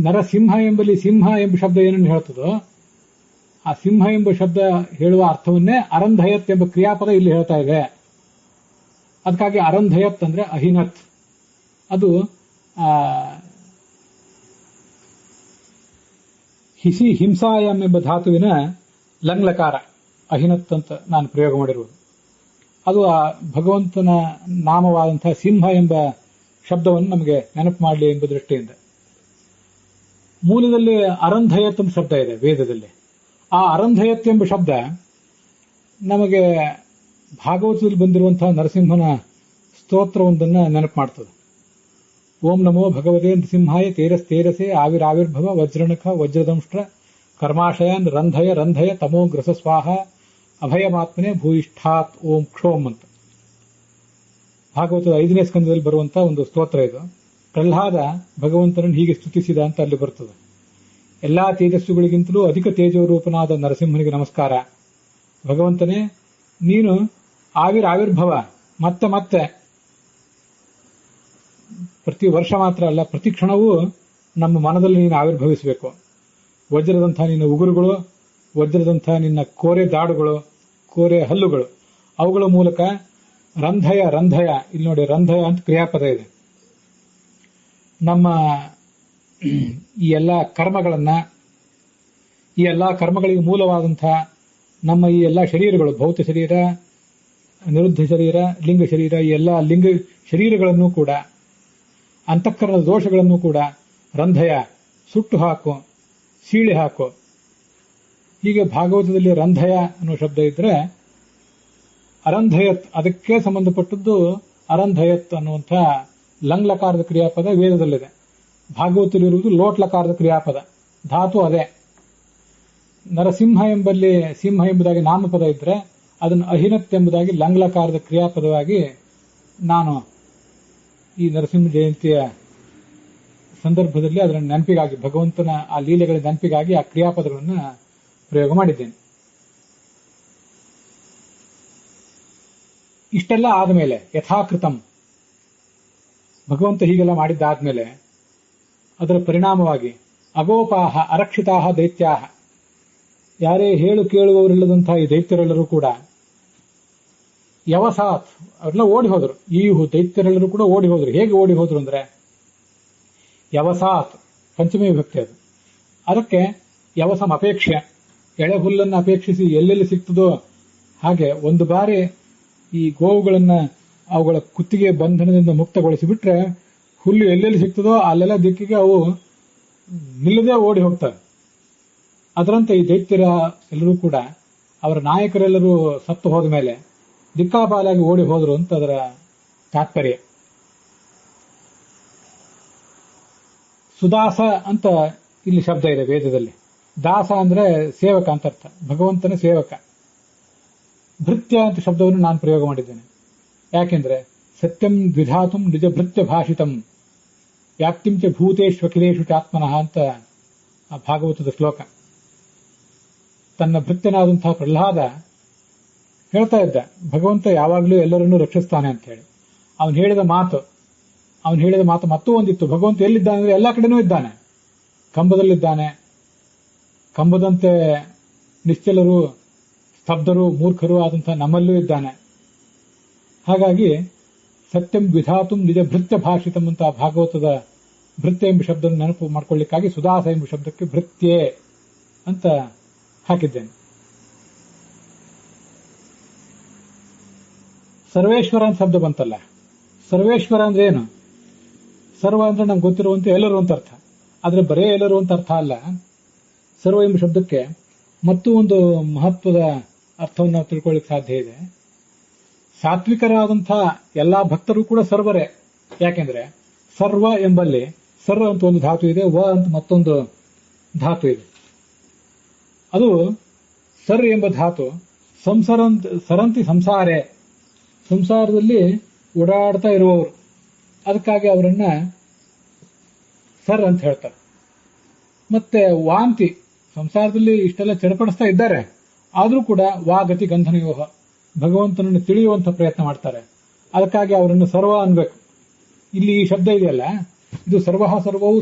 ನರಸಿಂಹ ಎಂಬಲ್ಲಿ ಸಿಂಹ ಎಂಬ ಶಬ್ದ ಏನನ್ನು ಹೇಳ್ತದೋ ಆ ಸಿಂಹ ಎಂಬ ಶಬ್ದ ಹೇಳುವ ಅರ್ಥವನ್ನೇ ಅರಂಧಯತ್ ಎಂಬ ಕ್ರಿಯಾಪದ ಇಲ್ಲಿ ಹೇಳ್ತಾ ಇದೆ. ಅದಕ್ಕಾಗಿ ಅರಂಧಯತ್ ಅಂದ್ರೆ ಅಹಿನತ್. ಅದು ಹಿಸಿ ಹಿಂಸಾಯಂ ಎಂಬ ಧಾತುವಿನ ಲಂಗ್ಲಕಾರ ಅಹಿನತ್ ಅಂತ ನಾನು ಪ್ರಯೋಗ ಮಾಡಿರುವುದು. ಅದು ಆ ಭಗವಂತನ ನಾಮವಾದಂತಹ ಸಿಂಹ ಎಂಬ ಶಬ್ದವನ್ನು ನಮಗೆ ನೆನಪು ಮಾಡಲಿ ಎಂಬ ದೃಷ್ಟಿಯಿಂದ. ಮೂಲದಲ್ಲಿ ಅರಂಧಯತ್ ಎಂಬ ಶಬ್ದ ಇದೆ ವೇದದಲ್ಲಿ. ಆ ಅರಂಧಯತ್ ಎಂಬ ಶಬ್ದ ನಮಗೆ ಭಾಗವತದಲ್ಲಿ ಬಂದಿರುವಂತಹ ನರಸಿಂಹನ ಸ್ತೋತ್ರವೊಂದನ್ನ ನೆನಪು ಮಾಡ್ತದೆ. ಓಂ ನಮೋ ಭಗವತೆ ನೃಸಿಂಹಾಯ ತೇರಸ್ತೇರಸೆ ಆವಿರ್ಭವ ವಜ್ರಣಖ ವಜ್ರದಂಷ್ಟ್ರ ಕರ್ಮಾಶಯಾನ್ ರಂಧಯ ರಂಧಯ ತಮೋ ಗ್ರಸ ಸ್ವಾಹ ಅಭಯಮಾತ್ಮನೆ ಭೂಯಿಷ್ಠಾತ್ ಓಂ ಕ್ಷೋಮ್ ಅಂತ ಭಾಗವತದ 5ನೇ ಸ್ಕಂದದಲ್ಲಿ ಬರುವಂತಹ ಒಂದು ಸ್ತೋತ್ರ ಇದು. ಪ್ರಹ್ಲಾದ ಭಗವಂತನನ್ನು ಹೀಗೆ ಸ್ತುತಿಸಿದ ಅಂತ ಅಲ್ಲಿ ಬರ್ತದೆ. ಎಲ್ಲಾ ತೇಜಸ್ಸುಗಳಿಗಿಂತಲೂ ಅಧಿಕ ತೇಜೋರೂಪನಾದ ನರಸಿಂಹನಿಗೆ ನಮಸ್ಕಾರ. ಭಗವಂತನೇ, ನೀನು ಆವಿರ್ಭವ ಮತ್ತೆ ಮತ್ತೆ ಪ್ರತಿ ವರ್ಷ ಮಾತ್ರ ಅಲ್ಲ, ಪ್ರತಿ ಕ್ಷಣವೂ ನಮ್ಮ ಮನದಲ್ಲಿ ನೀನು ಆವಿರ್ಭವಿಸಬೇಕು. ವಜ್ರದಂಥ ನಿನ್ನ ಉಗುರುಗಳು, ವಜ್ರದಂಥ ನಿನ್ನ ಕೋರೆ ದಾಡುಗಳು, ಕೋರೆ ಹಲ್ಲುಗಳು, ಅವುಗಳ ಮೂಲಕ ರಂಧಯ ಇಲ್ಲಿ ನೋಡಿ, ರಂಧಯ ಅಂತ ಕ್ರಿಯಾಪದ ಇದೆ. ನಮ್ಮ ಈ ಎಲ್ಲ ಕರ್ಮಗಳಿಗೆ ಮೂಲವಾದಂಥ ನಮ್ಮ ಈ ಎಲ್ಲ ಶರೀರಗಳು, ಭೌತ ಶರೀರ, ನಿರುದ್ಧ ಶರೀರ, ಲಿಂಗ ಶರೀರ, ಈ ಎಲ್ಲ ಲಿಂಗ ಶರೀರಗಳನ್ನು ಕೂಡ, ಅಂತಃಕರಣದ ದೋಷಗಳನ್ನು ಕೂಡ ರಂಧಯ, ಸುಟ್ಟು ಹಾಕು, ಸೀಳಿ ಹಾಕು. ಹೀಗೆ ಭಾಗವತದಲ್ಲಿ ರಂಧಯ ಅನ್ನೋ ಶಬ್ದ ಇದ್ರೆ, ಅರಂಧಯತ್ ಅದಕ್ಕೆ ಸಂಬಂಧಪಟ್ಟದ್ದು ಅರಂಧಯತ್ ಅನ್ನುವಂಥ ಲಂಗ್ಲಕಾರದ ಕ್ರಿಯಾಪದ ವೇದದಲ್ಲಿದೆ. ಭಾಗವತದಲ್ಲಿರುವುದು ಲೋಟ್ಲಕಾರದ ಕ್ರಿಯಾಪದ, ಧಾತು ಅದೇ. ನರಸಿಂಹ ಎಂಬಲ್ಲಿ ಸಿಂಹ ಎಂಬುದಾಗಿ ನಾಮಪದ ಇದ್ರೆ ಅದನ್ನು ಅಹಿನತ್ ಎಂಬುದಾಗಿ ಲಂಗ್ಲಕಾರದ ಕ್ರಿಯಾಪದವಾಗಿ ನಾನು ಈ ನರಸಿಂಹ ಜಯಂತಿಯ ಸಂದರ್ಭದಲ್ಲಿ ಅದರ ನೆನಪಿಗಾಗಿ, ಭಗವಂತನ ಆ ಲೀಲೆಗಳ ನೆನಪಿಗಾಗಿ ಆ ಕ್ರಿಯಾಪದಗಳನ್ನು ಪ್ರಯೋಗ ಮಾಡಿದ್ದೇನೆ. ಇಷ್ಟೆಲ್ಲ ಆದಮೇಲೆ ಯಥಾಕೃತಂ, ಭಗವಂತ ಹೀಗೆಲ್ಲ ಮಾಡಿದ್ದಾದ್ಮೇಲೆ ಅದರ ಪರಿಣಾಮವಾಗಿ ಅಗೋಪಾಹ ಅರಕ್ಷಿತಾಹ ದೈತ್ಯಾಹ, ಯಾರೇ ಹೇಳು ಕೇಳುವವರಿಲ್ಲದಂತಹ ಈ ದೈತ್ಯರೆಲ್ಲರೂ ಕೂಡ ಯವಸಾತ್ ಅವರೆಲ್ಲ ಓಡಿ ಹೋದ್ರು. ಈ ದೈತ್ಯರೆಲ್ಲರೂ ಕೂಡ ಓಡಿ ಹೋದ್ರು. ಹೇಗೆ ಓಡಿ ಹೋದ್ರು ಅಂದ್ರೆ, ಯವಸಾತ್ ಪಂಚಮಿ ವಿಭಕ್ತಿ ಅದು. ಅದಕ್ಕೆ ಯವಸಂ ಅಪೇಕ್ಷೆ, ಎಳೆ ಹುಲ್ಲನ್ನು ಅಪೇಕ್ಷಿಸಿ ಎಲ್ಲೆಲ್ಲಿ ಸಿಗ್ತದೋ ಹಾಗೆ ಒಂದು ಬಾರಿ ಈ ಗೋವುಗಳನ್ನ ಅವುಗಳ ಕುತ್ತಿಗೆ ಬಂಧನದಿಂದ ಮುಕ್ತಗೊಳಿಸಿಬಿಟ್ರೆ ಹುಲ್ಲು ಎಲ್ಲೆಲ್ಲಿ ಸಿಗ್ತದೋ ಅಲ್ಲೆಲ್ಲ ದಿಕ್ಕಿಗೆ ಅವು ನಿಲ್ಲದೆ ಓಡಿ ಹೋಗ್ತವೆ. ಅದರಂತೆ ಈ ದೈತ್ಯರ ಎಲ್ಲರೂ ಕೂಡ ಅವರ ನಾಯಕರೆಲ್ಲರೂ ಸತ್ತು ಹೋದ ಮೇಲೆ ದಿಕ್ಕಾಪಾಲಾಗಿ ಓಡಿ ಹೋದ್ರು ಅಂತ ಅದರ ತಾತ್ಪರ್ಯ. ಸುದಾಸ ಅಂತ ಇಲ್ಲಿ ಶಬ್ದ ಇದೆ ವೇದದಲ್ಲಿ. ದಾಸ ಅಂದ್ರೆ ಸೇವಕ ಅಂತ ಅರ್ಥ, ಭಗವಂತನ ಸೇವಕ. ಭೃತ್ಯ ಅಂತ ಶಬ್ದವನ್ನು ನಾನು ಪ್ರಯೋಗ ಮಾಡಿದ್ದೇನೆ. ಯಾಕೆಂದ್ರೆ ಸತ್ಯಂ ದ್ವಿಧಾತುಂ ನಿಜ ಭೃತ್ಯ ಭಾಷಿತಂ ವ್ಯಾಪ್ತಿಂಚ ಭೂತೇಶ್ವಖಿಲೇಶು ಚಾತ್ಮನಃ ಅಂತ ಆ ಭಾಗವತದ ಶ್ಲೋಕ. ತನ್ನ ಭೃತ್ಯನಾದಂತಹ ಪ್ರಹ್ಲಾದ ಹೇಳ್ತಾ ಇದ್ದ, ಭಗವಂತ ಯಾವಾಗಲೂ ಎಲ್ಲರನ್ನೂ ರಕ್ಷಿಸ್ತಾನೆ ಅಂತ ಹೇಳಿ. ಅವನು ಹೇಳಿದ ಮಾತು ಮತ್ತೂ ಒಂದಿತ್ತು. ಭಗವಂತ ಎಲ್ಲಿದ್ದಾನೆ ಅಂದ್ರೆ ಎಲ್ಲ ಕಡೆನೂ ಇದ್ದಾನೆ. ಕಂಬದಲ್ಲಿದ್ದಾನೆ, ಕಂಬದಂತೆ ನಿಶ್ಚಲರು, ಸ್ತಬ್ಧರು, ಮೂರ್ಖರು ಆದಂತಹ ನಮ್ಮಲ್ಲೂ ಇದ್ದಾನೆ. ಹಾಗಾಗಿ ಸತ್ಯಂ ವಿಧಾತುಂ ನಿಜ ಭೃತ್ಯ ಭಾಷಿತಂ ಅಂತ ಭಾಗವತದ ಭೃತ್ಯ ಎಂಬ ಶಬ್ದ ನೆನಪು ಮಾಡ್ಕೊಳ್ಳಿಕ್ಕಾಗಿ ಸುದಾಸ ಎಂಬ ಶಬ್ದಕ್ಕೆ ಭೃತ್ಯೆ ಅಂತ ಹಾಕಿದ್ದೇನೆ. ಸರ್ವೇಶ್ವರ ಅಂತ ಶಬ್ದ ಬಂತಲ್ಲ, ಸರ್ವೇಶ್ವರ ಅಂದ್ರೆ ಏನು? ಸರ್ವ ಅಂದ್ರೆ ನಮ್ಗೆ ಗೊತ್ತಿರುವಂತೆ ಎಲ್ಲರೂ ಅಂತ ಅರ್ಥ. ಆದ್ರೆ ಬರೇ ಎಲ್ಲರೂ ಅಂತ ಅರ್ಥ ಅಲ್ಲ. ಸರ್ವ ಎಂಬ ಶಬ್ದಕ್ಕೆ ಮತ್ತೂ ಒಂದು ಮಹತ್ವದ ಅರ್ಥವನ್ನು ನಾವು ತಿಳ್ಕೊಳ್ಳಿಕ್ಕೆ ಸಾಧ್ಯ ಇದೆ. ಸಾತ್ವಿಕರಾದಂತಹ ಎಲ್ಲಾ ಭಕ್ತರು ಕೂಡ ಸರ್ವರೇ. ಯಾಕೆಂದ್ರೆ ಸರ್ವ ಎಂಬಲ್ಲಿ ಸರ್ ಅಂತ ಒಂದು ಧಾತು ಇದೆ, ವ ಅಂತ ಮತ್ತೊಂದು ಧಾತು ಇದೆ. ಅದು ಸರ್ ಎಂಬ ಧಾತು ಸರಂತಿ ಸಂಸಾರೇ, ಸಂಸಾರದಲ್ಲಿ ಓಡಾಡ್ತಾ ಇರುವವರು, ಅದಕ್ಕಾಗಿ ಅವರನ್ನ ಸರ್ ಅಂತ ಹೇಳ್ತಾರೆ. ಮತ್ತೆ ವಾಂತಿ, ಸಂಸಾರದಲ್ಲಿ ಇಷ್ಟೆಲ್ಲ ಚಡಪಡಿಸ್ತಾ ಇದ್ದಾರೆ, ಆದ್ರೂ ಕೂಡ ವಾಗತಿ ಗಂಧನಯೋಹ, ಭಗವಂತನನ್ನು ತಿಳಿಯುವಂತ ಪ್ರಯತ್ನ ಮಾಡ್ತಾರೆ. ಅದಕ್ಕಾಗಿ ಅವರನ್ನು ಸರ್ವ ಅನ್ಬೇಕು. ಇಲ್ಲಿ ಈ ಶಬ್ದ ಇದೆಯಲ್ಲ, ಇದು ಸರ್ವೌ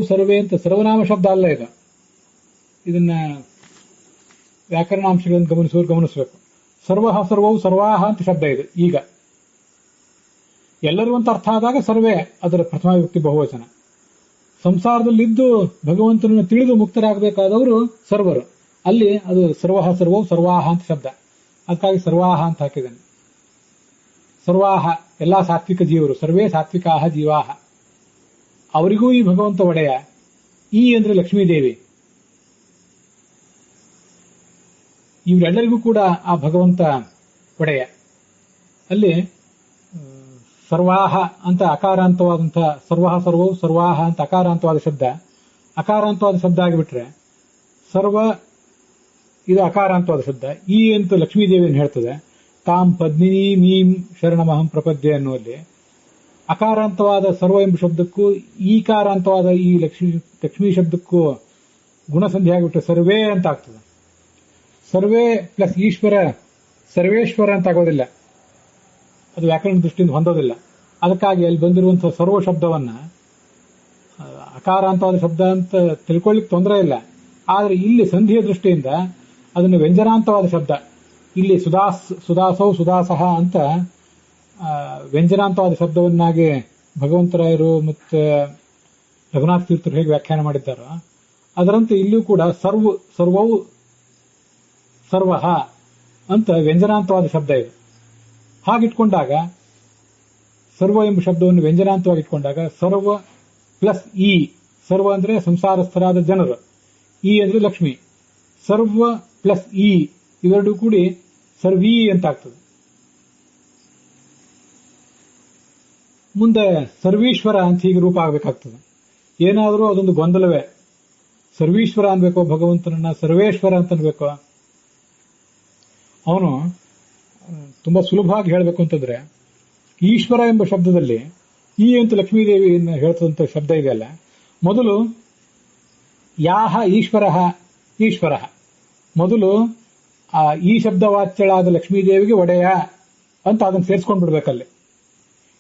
ಸರ್ವೇ ಅಂತ ಸರ್ವನಾಮ ಶಬ್ದ ಅಲ್ಲ ಇದು. ಇದನ್ನ ವ್ಯಾಕರಣಾಂಶಗಳನ್ನು ಗಮನಿಸಬೇಕು. ಸರ್ವೌ ಸರ್ವಾಹ ಅಂತ ಶಬ್ದ ಇದೆ. ಈಗ ಎಲ್ಲರೂ ಅಂತ ಅರ್ಥ ಆದಾಗ ಸರ್ವೇ ಅದರ ಪ್ರಥಮ ವ್ಯಕ್ತಿ ಬಹುವಚನ. ಸಂಸಾರದಲ್ಲಿದ್ದು ಭಗವಂತನನ್ನು ತಿಳಿದು ಮುಕ್ತರಾಗಬೇಕಾದವರು ಸರ್ವರು. ಅಲ್ಲಿ ಅದು ಸರ್ವೌ ಸರ್ವಾಹ ಅಂತ ಶಬ್ದ, ಅದಕ್ಕಾಗಿ ಸರ್ವಾಹ ಅಂತ ಹಾಕಿದ್ದಾನೆ. ಸರ್ವಾಹ ಎಲ್ಲಾ ಸಾತ್ವಿಕ ಜೀವರು, ಸರ್ವೇ ಸಾತ್ವಿಕಾಹ ಜೀವಾಹ, ಅವರಿಗೂ ಈ ಭಗವಂತ ಒಡೆಯ. ಈ ಅಂದ್ರೆ ಲಕ್ಷ್ಮೀದೇವಿ, ಇವರೆಲ್ಲರಿಗೂ ಕೂಡ ಆ ಭಗವಂತ ಒಡೆಯ. ಅಲ್ಲಿ ಸರ್ವಾಹ ಅಂತ ಅಕಾರಾಂತವಾದಂತಹ ಸರ್ವೌ ಸರ್ವಾಹ ಅಂತ ಅಕಾರಾಂತವಾದ ಶಬ್ದ, ಅಕಾರಾಂತವಾದ ಶಬ್ದ ಆಗಿಬಿಟ್ರೆ ಸರ್ವ ಇದು ಅಕಾರಾಂತವಾದ ಶಬ್ದ. ಈ ಅಂತ ಲಕ್ಷ್ಮೀದೇವಿಯನ್ನು ಹೇಳ್ತದೆ. ತಾಂ ಪದ್ಮಿನಿ ಮೀಂ ಶರಣಮಹಂ ಪ್ರಪದ್ಯೆ ಅನ್ನುವಲ್ಲಿ ಅಕಾರಾಂತವಾದ ಸರ್ವ ಎಂಬ ಶಬ್ದಕ್ಕೂ ಈಕಾರಾಂತವಾದ ಈ ಲಕ್ಷ್ಮೀ ಶಬ್ದಕ್ಕೂ ಗುಣಸಂಧಿ ಆಗಿಬಿಟ್ರೆ ಸರ್ವೇ ಅಂತ ಆಗ್ತದೆ. ಸರ್ವೇ ಪ್ಲಸ್ ಈಶ್ವರ ಸರ್ವೇಶ್ವರ ಅಂತ ಆಗೋದಿಲ್ಲ, ಅದು ವ್ಯಾಕರಣ ದೃಷ್ಟಿಯಿಂದ ಹೊಂದೋದಿಲ್ಲ. ಅದಕ್ಕಾಗಿ ಅಲ್ಲಿ ಬಂದಿರುವಂತಹ ಸರ್ವ ಶಬ್ದವನ್ನ ಅಕಾರಾಂತವಾದ ಶಬ್ದ ಅಂತ ತಿಳ್ಕೊಳ್ಳಿಕ್ಕೆ ತೊಂದರೆ ಇಲ್ಲ. ಆದರೆ ಇಲ್ಲಿ ಸಂಧಿಯ ದೃಷ್ಟಿಯಿಂದ ಅದನ್ನು ವ್ಯಂಜನಾಂತವಾದ ಶಬ್ದ, ಇಲ್ಲಿ ಸುದಾಸೌ ಸುದಾಸಹ ಅಂತ ವ್ಯಂಜನಾಂತವಾದ ಶಬ್ದವನ್ನಾಗಿ ಭಗವಂತರಾಯರು ಮತ್ತು ರಘುನಾಥ ತೀರ್ಥರು ಹೇಗೆ ವ್ಯಾಖ್ಯಾನ ಮಾಡಿದ್ದಾರೋ ಅದರಂತೆ ಇಲ್ಲಿಯೂ ಕೂಡ ಸರ್ವವು ಸರ್ವಹ ಅಂತ ವ್ಯಂಜನಾಂತವಾದ ಶಬ್ದ ಇದೆ. ಹಾಗಿಟ್ಕೊಂಡಾಗ ಸರ್ವ ಎಂಬ ಶಬ್ದವನ್ನು ವ್ಯಂಜನಾಂತವಾಗಿ ಇಟ್ಕೊಂಡಾಗ ಸರ್ವ ಪ್ಲಸ್ ಈ, ಸರ್ವ ಅಂದ್ರೆ ಸಂಸಾರಸ್ಥರಾದ ಜನರು, ಈ ಅಂದ್ರೆ ಲಕ್ಷ್ಮಿ, ಸರ್ವ ಪ್ಲಸ್ ಈ ಇವೆರಡೂ ಕೂಡಿ ಸರ್ವೀ ಅಂತ ಆಗ್ತದೆ. ಮುಂದೆ ಸರ್ವೀಶ್ವರ ಅಂತ ಹೀಗೆ ರೂಪ ಆಗಬೇಕಾಗ್ತದೆ. ಏನಾದರೂ ಅದೊಂದು ಗೊಂದಲವೇ. ಸರ್ವೀಶ್ವರ ಅನ್ಬೇಕೋ ಭಗವಂತನನ್ನ, ಸರ್ವೇಶ್ವರ ಅಂತ ಅನ್ಬೇಕೋ? ಅವನು ತುಂಬಾ ಸುಲಭವಾಗಿ ಹೇಳಬೇಕು ಅಂತಂದ್ರೆ, ಈಶ್ವರ ಎಂಬ ಶಬ್ದದಲ್ಲಿ ಈ ಅಂತ ಲಕ್ಷ್ಮೀದೇವಿಯನ್ನು ಹೇಳ್ತದಂತ ಶಬ್ದ ಇದೆಯಲ್ಲ, ಮೊದಲು ಯಾಹ ಈಶ್ವರ ಈಶ್ವರ, ಮೊದಲು ಆ ಈ ಶಬ್ದ ವಾಚ್ಯಳಾದ ಲಕ್ಷ್ಮೀದೇವಿಗೆ ಒಡೆಯ ಅಂತ ಅದನ್ನು ಸೇರಿಸ್ಕೊಂಡು ಬಿಡ್ಬೇಕಲ್ಲಿ.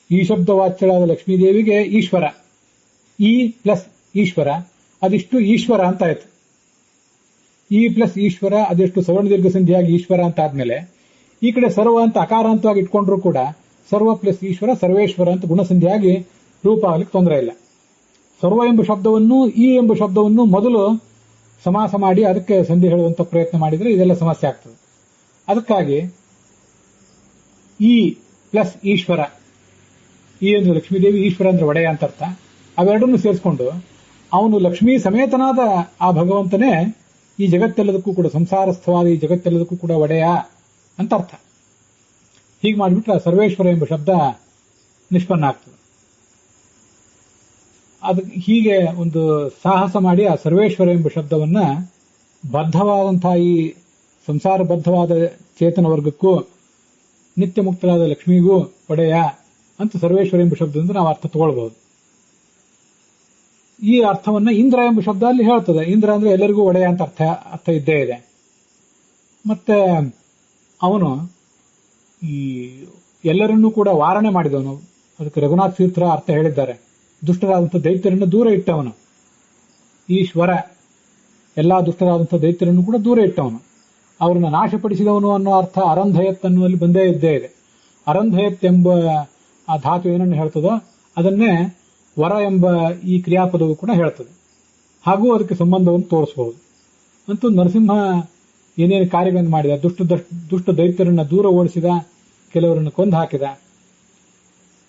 ಈ ಶಬ್ದ ವಾಚ್ಯಳಾದ ಲಕ್ಷ್ಮೀದೇವಿಗೆ ಈಶ್ವರ, ಈ ಪ್ಲಸ್ ಈಶ್ವರ ಅದಿಷ್ಟು ಈಶ್ವರ ಅಂತ ಆಯ್ತು. ಈ ಪ್ಲಸ್ ಈಶ್ವರ ಅದೆಷ್ಟು ಸವರ್ಣ ದೀರ್ಘ ಸಂಧಿಯಾಗಿ ಈಶ್ವರ ಅಂತ ಆದ್ಮೇಲೆ ಈ ಕಡೆ ಸರ್ವ ಅಂತ ಅಕಾರಾಂತವಾಗಿ ಇಟ್ಕೊಂಡ್ರು ಕೂಡ ಸರ್ವ ಪ್ಲಸ್ ಈಶ್ವರ ಸರ್ವೇಶ್ವರ ಅಂತ ಗುಣಸಂಧಿಯಾಗಿ ರೂಪ ಆಗಲಿಕ್ಕೆ ತೊಂದರೆ ಇಲ್ಲ. ಸರ್ವ ಎಂಬ ಶಬ್ದವನ್ನು ಈ ಎಂಬ ಶಬ್ದವನ್ನು ಮೊದಲು ಸಮಾಸ ಮಾಡಿ ಅದಕ್ಕೆ ಸಂಧಿ ಹೇಳುವಂತ ಪ್ರಯತ್ನ ಮಾಡಿದ್ರೆ ಇದೆಲ್ಲ ಸಮಸ್ಯೆ ಆಗ್ತದೆ. ಅದಕ್ಕಾಗಿ ಈ ಪ್ಲಸ್ ಈಶ್ವರ, ಈ ಅಂದ್ರೆ ಲಕ್ಷ್ಮೀದೇವಿ, ಈಶ್ವರ ಅಂದ್ರೆ ಒಡೆಯ ಅಂತ ಅರ್ಥ. ಅವೆರಡನ್ನು ಸೇರಿಸ್ಕೊಂಡು ಅವನು ಲಕ್ಷ್ಮೀ ಸಮೇತನಾದ ಆ ಭಗವಂತನೇ ಈ ಜಗತ್ತೆಲ್ಲದಕ್ಕೂ ಕೂಡ, ಸಂಸಾರಸ್ಥವಾದ ಈ ಜಗತ್ತೆಲ್ಲದಕ್ಕೂ ಕೂಡ ಒಡೆಯ ಅಂತ ಅರ್ಥ. ಹೀಗೆ ಮಾಡಿಬಿಟ್ರೆ ಸರ್ವೇಶ್ವರ ಎಂಬ ಶಬ್ದ ನಿಷ್ಪನ್ನ ಆಗ್ತದೆ. ಹೀಗೆ ಒಂದು ಸಾಹಸ ಮಾಡಿ ಆ ಸರ್ವೇಶ್ವರ ಎಂಬ ಶಬ್ದವನ್ನ ಬದ್ಧವಾದಂತಹ ಈ ಸಂಸಾರ ಬದ್ಧವಾದ ಚೇತನ ವರ್ಗಕ್ಕೂ ನಿತ್ಯ ಮುಕ್ತರಾದ ಲಕ್ಷ್ಮಿಗೂ ಒಡೆಯ ಅಂತ ಸರ್ವೇಶ್ವರ ಎಂಬ ಶಬ್ದದಿಂದ ನಾವು ಅರ್ಥ ತಗೊಳ್ಬಹುದು. ಈ ಅರ್ಥವನ್ನ ಇಂದ್ರ ಎಂಬ ಶಬ್ದ ಅಲ್ಲಿ ಹೇಳ್ತದೆ. ಇಂದ್ರ ಅಂದ್ರೆ ಎಲ್ಲರಿಗೂ ಒಡೆಯ ಅಂತ ಅರ್ಥ ಇದ್ದೇ ಇದೆ. ಮತ್ತೆ ಅವನು ಈ ಎಲ್ಲರನ್ನೂ ಕೂಡ ವಾರಣೆ ಮಾಡಿದವನು. ಅದಕ್ಕೆ ರಘುನಾಥ ತೀರ್ಥರ ಅರ್ಥ ಹೇಳಿದ್ದಾರೆ. ದುಷ್ಟರಾದಂಥ ದೈತ್ಯರನ್ನು ದೂರ ಇಟ್ಟವನು ಈಶ್ವರ, ಎಲ್ಲಾ ದುಷ್ಟರಾದಂಥ ದೈತ್ಯರನ್ನು ಕೂಡ ದೂರ ಇಟ್ಟವನು, ಅವರನ್ನು ನಾಶಪಡಿಸಿದವನು ಅನ್ನೋ ಅರ್ಥ ಅರಂಧಯತ್ ಅನ್ನುವಲ್ಲಿ ಬಂದೇ ಇದ್ದೇ ಇದೆ. ಅರಂಧಯತ್ ಎಂಬ ಆ ಧಾತು ಏನನ್ನು ಹೇಳ್ತದೋ ಅದನ್ನೇ ವರ ಎಂಬ ಈ ಕ್ರಿಯಾಪದವು ಕೂಡ ಹೇಳ್ತದೆ. ಹಾಗೂ ಅದಕ್ಕೆ ಸಂಬಂಧವನ್ನು ತೋರಿಸಬಹುದು. ಅಂತೂ ನರಸಿಂಹ ಏನೇನು ಕಾರ್ಯಗಳನ್ನು ಮಾಡಿದ, ದುಷ್ಟ ದೈತ್ಯರನ್ನ ದೂರ ಓಡಿಸಿದ, ಕೆಲವರನ್ನು ಕೊಂದು ಹಾಕಿದ,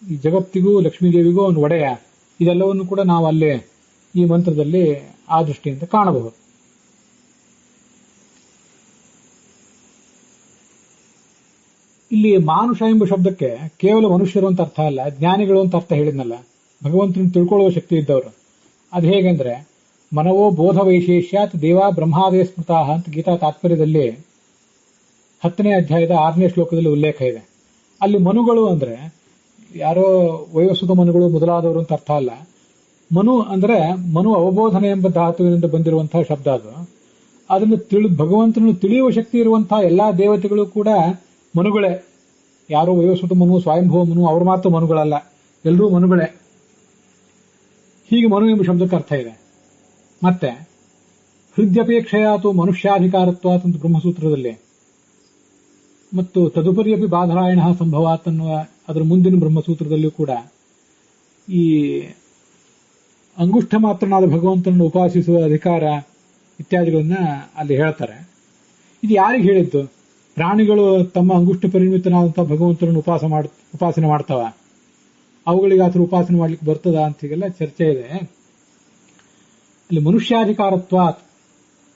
ಈ ಜಗತ್ತಿಗೂ ಲಕ್ಷ್ಮೀದೇವಿಗೂ ಅವನು ಒಡೆಯ, ಇದೆಲ್ಲವನ್ನು ಕೂಡ ನಾವು ಅಲ್ಲಿ ಈ ಮಂತ್ರದಲ್ಲಿ ಆ ದೃಷ್ಟಿಯಿಂದ ಕಾಣಬಹುದು. ಇಲ್ಲಿ ಮಾನುಷ ಎಂಬ ಶಬ್ದಕ್ಕೆ ಕೇವಲ ಮನುಷ್ಯರು ಅಂತ ಅರ್ಥ ಅಲ್ಲ, ಜ್ಞಾನಿಗಳು ಅಂತ ಅರ್ಥ ಹೇಳಿದ್ನಲ್ಲ. ಭಗವಂತನ ತಿಳ್ಕೊಳ್ಳುವ ಶಕ್ತಿ ಇದ್ದವರು. ಅದು ಹೇಗೆಂದ್ರೆ ಮನವೋ ಬೋಧ ವೈಶೇಷ್ಯಾತ್ ದೇವಾ ಬ್ರಹ್ಮಾದಯ ಸ್ಮೃತಾಹ ಅಂತ ಗೀತಾ ತಾತ್ಪರ್ಯದಲ್ಲಿ 10ನೇ ಅಧ್ಯಾಯದ 6ನೇ ಶ್ಲೋಕದಲ್ಲಿ ಉಲ್ಲೇಖ ಇದೆ. ಅಲ್ಲಿ ಮನುಗಳು ಅಂದ್ರೆ ಯಾರೋ ವಯೋಸುತ ಮನುಗಳು ಮೊದಲಾದವರು ಅಂತ ಅರ್ಥ ಅಲ್ಲ. ಮನು ಅಂದ್ರೆ ಮನು ಅವಬೋಧನೆ ಎಂಬ ಧಾತುವಿನಿಂದ ಬಂದಿರುವಂತಹ ಶಬ್ದ ಅದು. ಅದನ್ನು ಭಗವಂತನನ್ನು ತಿಳಿಯುವ ಶಕ್ತಿ ಇರುವಂತಹ ಎಲ್ಲಾ ದೇವತೆಗಳು ಕೂಡ ಮನುಗಳೇ. ಯಾರೋ ವಯೋಸುತ ಮನು, ಸ್ವಯಂಭವ ಮನು ಅವರು ಮಾತ್ರ ಮನುಗಳಲ್ಲ, ಎಲ್ಲರೂ ಮನುಗಳೇ. ಹೀಗೆ ಮನು ಎಂಬ ಶಬ್ದಕ್ಕೆ ಅರ್ಥ ಇದೆ. ಮತ್ತೆ ಹೃದಯಪೇಕ್ಷೆಯಾತು ಮನುಷ್ಯಾಧಿಕಾರತ್ವಾತ್ ಅಂತ ಬ್ರಹ್ಮಸೂತ್ರದಲ್ಲಿ, ಮತ್ತು ತದುಪರಿಯಪಿ ಬಾಧರಾಯಣ ಸಂಭವಾತ್ ಅನ್ನುವ ಅದರ ಮುಂದಿನ ಬ್ರಹ್ಮಸೂತ್ರದಲ್ಲಿಯೂ ಕೂಡ ಈ ಅಂಗುಷ್ಠ ಮಾತ್ರನಾದ ಭಗವಂತನನ್ನು ಉಪಾಸಿಸುವ ಅಧಿಕಾರ ಇತ್ಯಾದಿಗಳನ್ನ ಅಲ್ಲಿ ಹೇಳ್ತಾರೆ. ಇದು ಯಾರಿಗೆ ಹೇಳಿದ್ದು? ಪ್ರಾಣಿಗಳು ತಮ್ಮ ಅಂಗುಷ್ಠ ಪರಿಮಿತನಾದಂತಹ ಭಗವಂತನನ್ನು ಉಪಾಸನೆ ಮಾಡ್ತಾವ, ಅವುಗಳಿಗೆ ಆತರ ಉಪಾಸನೆ ಮಾಡ್ಲಿಕ್ಕೆ ಬರ್ತದ ಅಂತ ಹೀಗೆಲ್ಲ ಚರ್ಚೆ ಇದೆ. ಅಲ್ಲಿ ಮನುಷ್ಯಾಧಿಕಾರತ್ವಾತ್,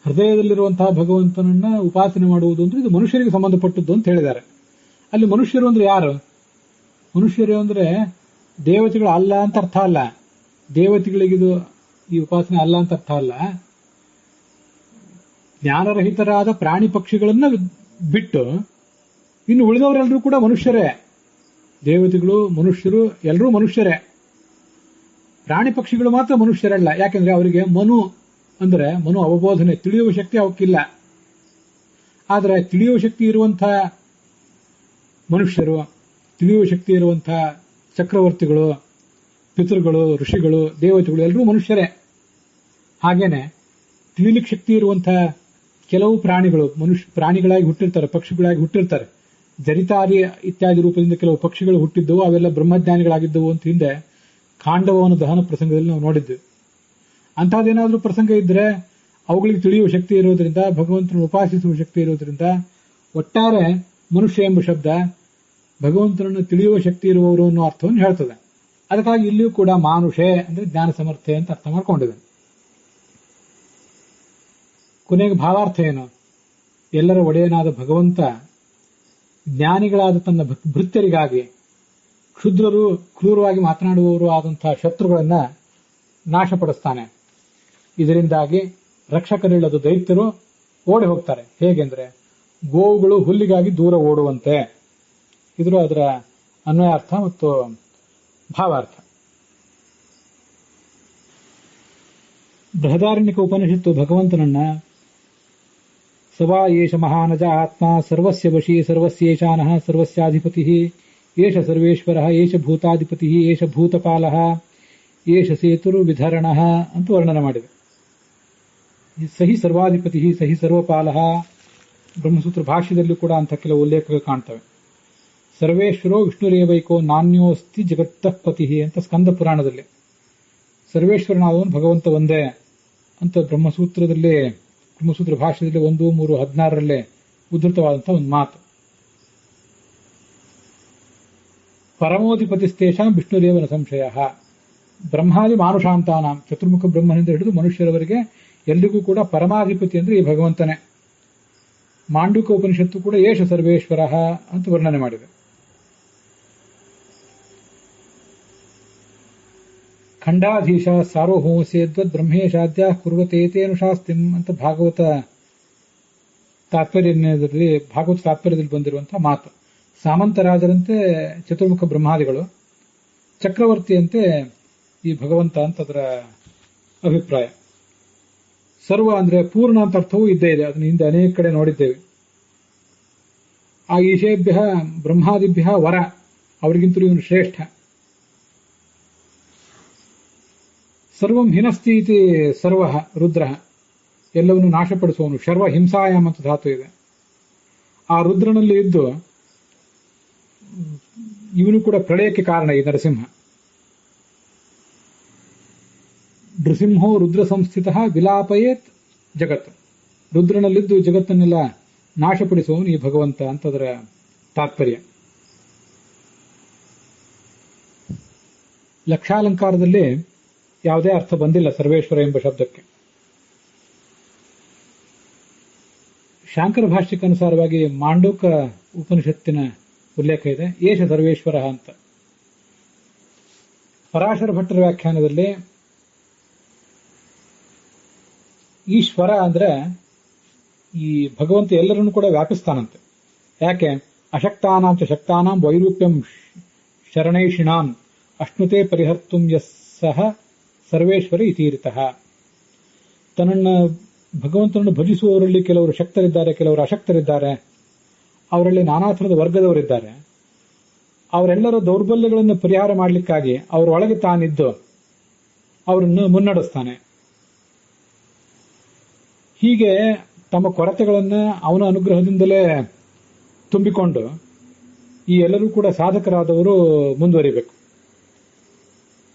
ಹೃದಯದಲ್ಲಿರುವಂತಹ ಭಗವಂತನನ್ನ ಉಪಾಸನೆ ಮಾಡುವುದು ಅಂದ್ರೆ ಇದು ಮನುಷ್ಯರಿಗೆ ಸಂಬಂಧಪಟ್ಟದ್ದು ಅಂತ ಹೇಳಿದ್ದಾರೆ. ಅಲ್ಲಿ ಮನುಷ್ಯರು ಅಂದ್ರೆ ಯಾರು? ಮನುಷ್ಯರು ಅಂದ್ರೆ ದೇವತೆಗಳು ಅಲ್ಲ ಅಂತ ಅರ್ಥ ಅಲ್ಲ. ದೇವತೆಗಳಿಗಿದು ಈ ಉಪಾಸನೆ ಅಲ್ಲ ಅಂತ ಅರ್ಥ ಅಲ್ಲ. ಜ್ಞಾನರಹಿತರಾದ ಪ್ರಾಣಿ ಪಕ್ಷಿಗಳನ್ನ ಬಿಟ್ಟು ಇನ್ನು ಉಳಿದವರೆಲ್ಲರೂ ಕೂಡ ಮನುಷ್ಯರೇ. ದೇವತೆಗಳು, ಮನುಷ್ಯರು ಎಲ್ಲರೂ ಮನುಷ್ಯರೇ. ಪ್ರಾಣಿ ಪಕ್ಷಿಗಳು ಮಾತ್ರ ಮನುಷ್ಯರಲ್ಲ. ಯಾಕೆಂದ್ರೆ ಅವರಿಗೆ ಮನು ಅಂದ್ರೆ ಮನು ಅವಬೋಧನೆ, ತಿಳಿಯುವ ಶಕ್ತಿ ಅವಕ್ಕಿಲ್ಲ. ಆದರೆ ತಿಳಿಯುವ ಶಕ್ತಿ ಇರುವಂತಹ ಮನುಷ್ಯರು, ತಿಳಿಯುವ ಶಕ್ತಿ ಇರುವಂತಹ ಚಕ್ರವರ್ತಿಗಳು, ಪಿತೃಗಳು, ಋಷಿಗಳು, ದೇವತೆಗಳು ಎಲ್ಲರೂ ಮನುಷ್ಯರೇ. ಹಾಗೇನೆ ತಿಳಿಲಿಕ್ಕೆ ಶಕ್ತಿ ಇರುವಂತಹ ಕೆಲವು ಪ್ರಾಣಿಗಳು ಪ್ರಾಣಿಗಳಾಗಿ ಹುಟ್ಟಿರ್ತಾರೆ, ಪಕ್ಷಿಗಳಾಗಿ ಹುಟ್ಟಿರ್ತಾರೆ. ಜರಿತಾರಿ ಇತ್ಯಾದಿ ರೂಪದಿಂದ ಕೆಲವು ಪಕ್ಷಿಗಳು ಹುಟ್ಟಿದ್ದವು, ಅವೆಲ್ಲ ಬ್ರಹ್ಮಜ್ಞಾನಿಗಳಾಗಿದ್ದವು ಅಂತ ಹಿಂದೆ ಖಾಂಡವನ ದಹನ ಪ್ರಸಂಗದಲ್ಲಿ ನಾವು ನೋಡಿದ್ವಿ. ಅಂತಹದ್ದೇನಾದ್ರೂ ಪ್ರಸಂಗ ಇದ್ರೆ ಅವುಗಳಿಗೆ ತಿಳಿಯುವ ಶಕ್ತಿ ಇರೋದ್ರಿಂದ, ಭಗವಂತನ ಉಪಾಸಿಸುವ ಶಕ್ತಿ ಇರೋದ್ರಿಂದ ಒಟ್ಟಾರೆ ಮನುಷ್ಯ ಎಂಬ ಶಬ್ದ ಭಗವಂತನನ್ನು ತಿಳಿಯುವ ಶಕ್ತಿ ಇರುವವರು ಅನ್ನೋ ಅರ್ಥವನ್ನು ಹೇಳ್ತದೆ. ಅದಕ್ಕಾಗಿ ಇಲ್ಲಿಯೂ ಕೂಡ ಮಾನುಷೆ ಅಂದ್ರೆ ಜ್ಞಾನ ಸಮರ್ಥೆ ಅಂತ ಅರ್ಥ ಮಾಡ್ಕೊಂಡಿದೆ. ಕೊನೆಗೆ ಭಾವಾರ್ಥ ಏನು? ಎಲ್ಲರ ಒಡೆಯನಾದ ಭಗವಂತ ಜ್ಞಾನಿಗಳಾದ ತನ್ನ ಭೃತ್ಯರಿಗಾಗಿ ಕ್ಷುದ್ರರು, ಕ್ರೂರವಾಗಿ ಮಾತನಾಡುವವರು ಆದಂತಹ ಶತ್ರುಗಳನ್ನ ನಾಶಪಡಿಸ್ತಾನೆ. ಇದರಿಂದಾಗಿ ರಕ್ಷಕರಿಲ್ಲದ ದೈತ್ಯರು ಓಡಿ ಹೋಗ್ತಾರೆ. ಹೇಗೆಂದ್ರೆ ಗೋವುಗಳು ಹುಲ್ಲಿಗಾಗಿ ದೂರ ಓಡುವಂತೆ. ಇದು ಅದರ ಅನ್ವಯಾರ್ಥ ಮತ್ತು ಭಾವಾರ್ಥ. ಬೃಹದಾರಣ್ಯಕ ಉಪನಿಷತ್ತು ಭಗವಂತನನ್ನ ಸವಾ ಏಷ ಮಹಾನಜ ಆತ್ಮ ಸರ್ವಸ್ಯ ವಶಿ ಸರ್ವಸ್ಯೇಷಾನಃ ಸರ್ವಸ್ಯಾಧಿಪತಿ ಏಷ ಸರ್ವೇಶ್ವರಃ ಏಷ ಭೂತಾಧಿಪತಿ ಏಷ ಭೂತಪಾಲಃ ಏಷ ಸೇತುರು ವಿಧರಣಃ ಅಂತ ವರ್ಣನೆ ಮಾಡಿದೆ. ಸಹಿ ಸರ್ವಾಧಿಪತಿ ಸಹಿ ಸರ್ವಪಾಲಃ. ಬ್ರಹ್ಮಸೂತ್ರ ಭಾಷ್ಯದಲ್ಲೂ ಕೂಡ ಅಂತ ಕೆಲವು ಉಲ್ಲೇಖಗಳು ಕಾಣ್ತವೆ. ಸರ್ವೇಶ್ವರೋ ವಿಷ್ಣುರೇವೈಕೋ ನಾನ್ಯೋಸ್ತಿ ಜಗತ್ತಃ ಪತಿ ಅಂತ ಸ್ಕಂದ ಪುರಾಣದಲ್ಲಿ ಸರ್ವೇಶ್ವರನಾದವನು ಭಗವಂತ ಒಂದೇ ಅಂತ ಬ್ರಹ್ಮಸೂತ್ರ ಭಾಷ್ಯದಲ್ಲಿ 1:3:16 ಉದ್ಧೃತವಾದಂತಹ ಒಂದು ಮಾತು. ಪರಮೋಧಿಪತಿಸ್ತೇಷಾಂ ವಿಷ್ಣುರೇವನ ಸಂಶಯ. ಬ್ರಹ್ಮಾದಿ ಮಾನುಷಾಂತಾನಾಂ, ಚತುರ್ಮುಖ ಬ್ರಹ್ಮನಿಂದ ಹಿಡಿದು ಮನುಷ್ಯರವರೆಗೆ ಎಲ್ಲಿಗೂ ಕೂಡ ಪರಮಾಧಿಪತಿ ಅಂದ್ರೆ ಈ ಭಗವಂತನೇ. ಮಾಂಡುಕ ಉಪನಿಷತ್ತು ಕೂಡ ಏಷ ಸರ್ವೇಶ್ವರ ಅಂತ ವರ್ಣನೆ ಮಾಡಿದೆ. ಖಂಡಾಧೀಶ ಸಾರ್ವಭೌಮಸ್ಯದ್ವದ್ ಬ್ರಹ್ಮೇಶಾದ್ಯ ಕುರ್ವತೇತೇನುಶಾಸ್ತಿಂ ಅಂತ ಭಾಗವತ ತಾತ್ಪರ್ಯದಲ್ಲಿ ಬಂದಿರುವಂತಹ ಮಾತು. ಸಾಮಂತರಾಜರಂತೆ ಚತುರ್ಮುಖ ಬ್ರಹ್ಮಾದಿಗಳು, ಚಕ್ರವರ್ತಿಯಂತೆ ಈ ಭಗವಂತ ಅಂತ ಅದರ ಅಭಿಪ್ರಾಯ. ಸರ್ವ ಅಂದ್ರೆ ಪೂರ್ಣ ಅಂತ ಅರ್ಥವೂ ಇದ್ದೇ ಇದೆ, ಅದನ್ನ ಹಿಂದೆ ಅನೇಕ ಕಡೆ ನೋಡಿದ್ದೇವೆ. ಆ ಈಶೇಭ್ಯ ಬ್ರಹ್ಮಾದಿಭ್ಯ ವರ, ಅವರಿಗಿಂತಲೂ ಇವನು ಶ್ರೇಷ್ಠ. ಸರ್ವಂ ಹಿನಸ್ತಿ ಇತಿ ಸರ್ವ ರುದ್ರ, ಎಲ್ಲವನ್ನು ನಾಶಪಡಿಸುವವನು. ಶರ್ವ ಹಿಂಸಾಯಾಮ್ ಅಂತ ಧಾತು ಇದೆ. ಆ ರುದ್ರನಲ್ಲಿ ಇದ್ದು ಇವನು ಕೂಡ ಪ್ರಳಯಕ್ಕೆ ಕಾರಣ. ಈ ನರಸಿಂಹ ನೃಸಿಂಹೋ ರುದ್ರ ಸಂಸ್ಥಿತ ವಿಲಾಪಯೇತ್ ಜಗತ್, ರುದ್ರನಲ್ಲಿದ್ದು ಜಗತ್ತನ್ನೆಲ್ಲ ನಾಶಪಡಿಸುವವನು ಈ ಭಗವಂತ ಅಂತ ಅದರ ತಾತ್ಪರ್ಯ. ಲಕ್ಷಾಲಂಕಾರದಲ್ಲಿ ಯಾವುದೇ ಅರ್ಥ ಬಂದಿಲ್ಲ ಸರ್ವೇಶ್ವರ ಎಂಬ ಶಬ್ದಕ್ಕೆ. ಶಾಂಕರ ಭಾಷ್ಯಕ್ಕನುಸಾರವಾಗಿ ಮಾಂಡೂಕ ಉಪನಿಷತ್ತಿನ ಉಲ್ಲೇಖ ಇದೆ, ಏಷ ಸರ್ವೇಶ್ವರ ಅಂತ. ಪರಾಶರ ಭಟ್ಟರ ವ್ಯಾಖ್ಯಾನದಲ್ಲಿ ಈಶ್ವರ ಅಂದ್ರೆ ಈ ಭಗವಂತ ಎಲ್ಲರನ್ನು ಕೂಡ ವ್ಯಾಪಿಸ್ತಾನಂತೆ. ಯಾಕೆ? ಅಶಕ್ತಾನಾಂ ಚ ಶಕ್ತಾನಾಂ ವೈರೂಪ್ಯಂ ಶರಣೈಷಿಣಾಂ ಅಶ್ನುತೆ ಪರಿಹರ್ತುಂ ಯಸ್ಸಹ ಸರ್ವೇಶ್ವರ ಇತೀರಿತಃ. ತನ್ನನ್ನು ಭಗವಂತನನ್ನು ಭಜಿಸುವವರಲ್ಲಿ ಕೆಲವರು ಶಕ್ತರಿದ್ದಾರೆ, ಕೆಲವರು ಅಶಕ್ತರಿದ್ದಾರೆ. ಅವರಲ್ಲಿ ನಾನಾ ಥರದ ವರ್ಗದವರಿದ್ದಾರೆ. ಅವರೆಲ್ಲರ ದೌರ್ಬಲ್ಯಗಳನ್ನು ಪರಿಹಾರ ಮಾಡಲಿಕ್ಕಾಗಿ ಅವರೊಳಗೆ ತಾನಿದ್ದು ಅವರನ್ನು ಮುನ್ನಡೆಸ್ತಾನೆ. ಹೀಗೆ ತಮ್ಮ ಕೊರತೆಗಳನ್ನು ಅವನ ಅನುಗ್ರಹದಿಂದಲೇ ತುಂಬಿಕೊಂಡು ಈ ಎಲ್ಲರೂ ಕೂಡ ಸಾಧಕರಾದವರು ಮುಂದುವರಿಬೇಕು.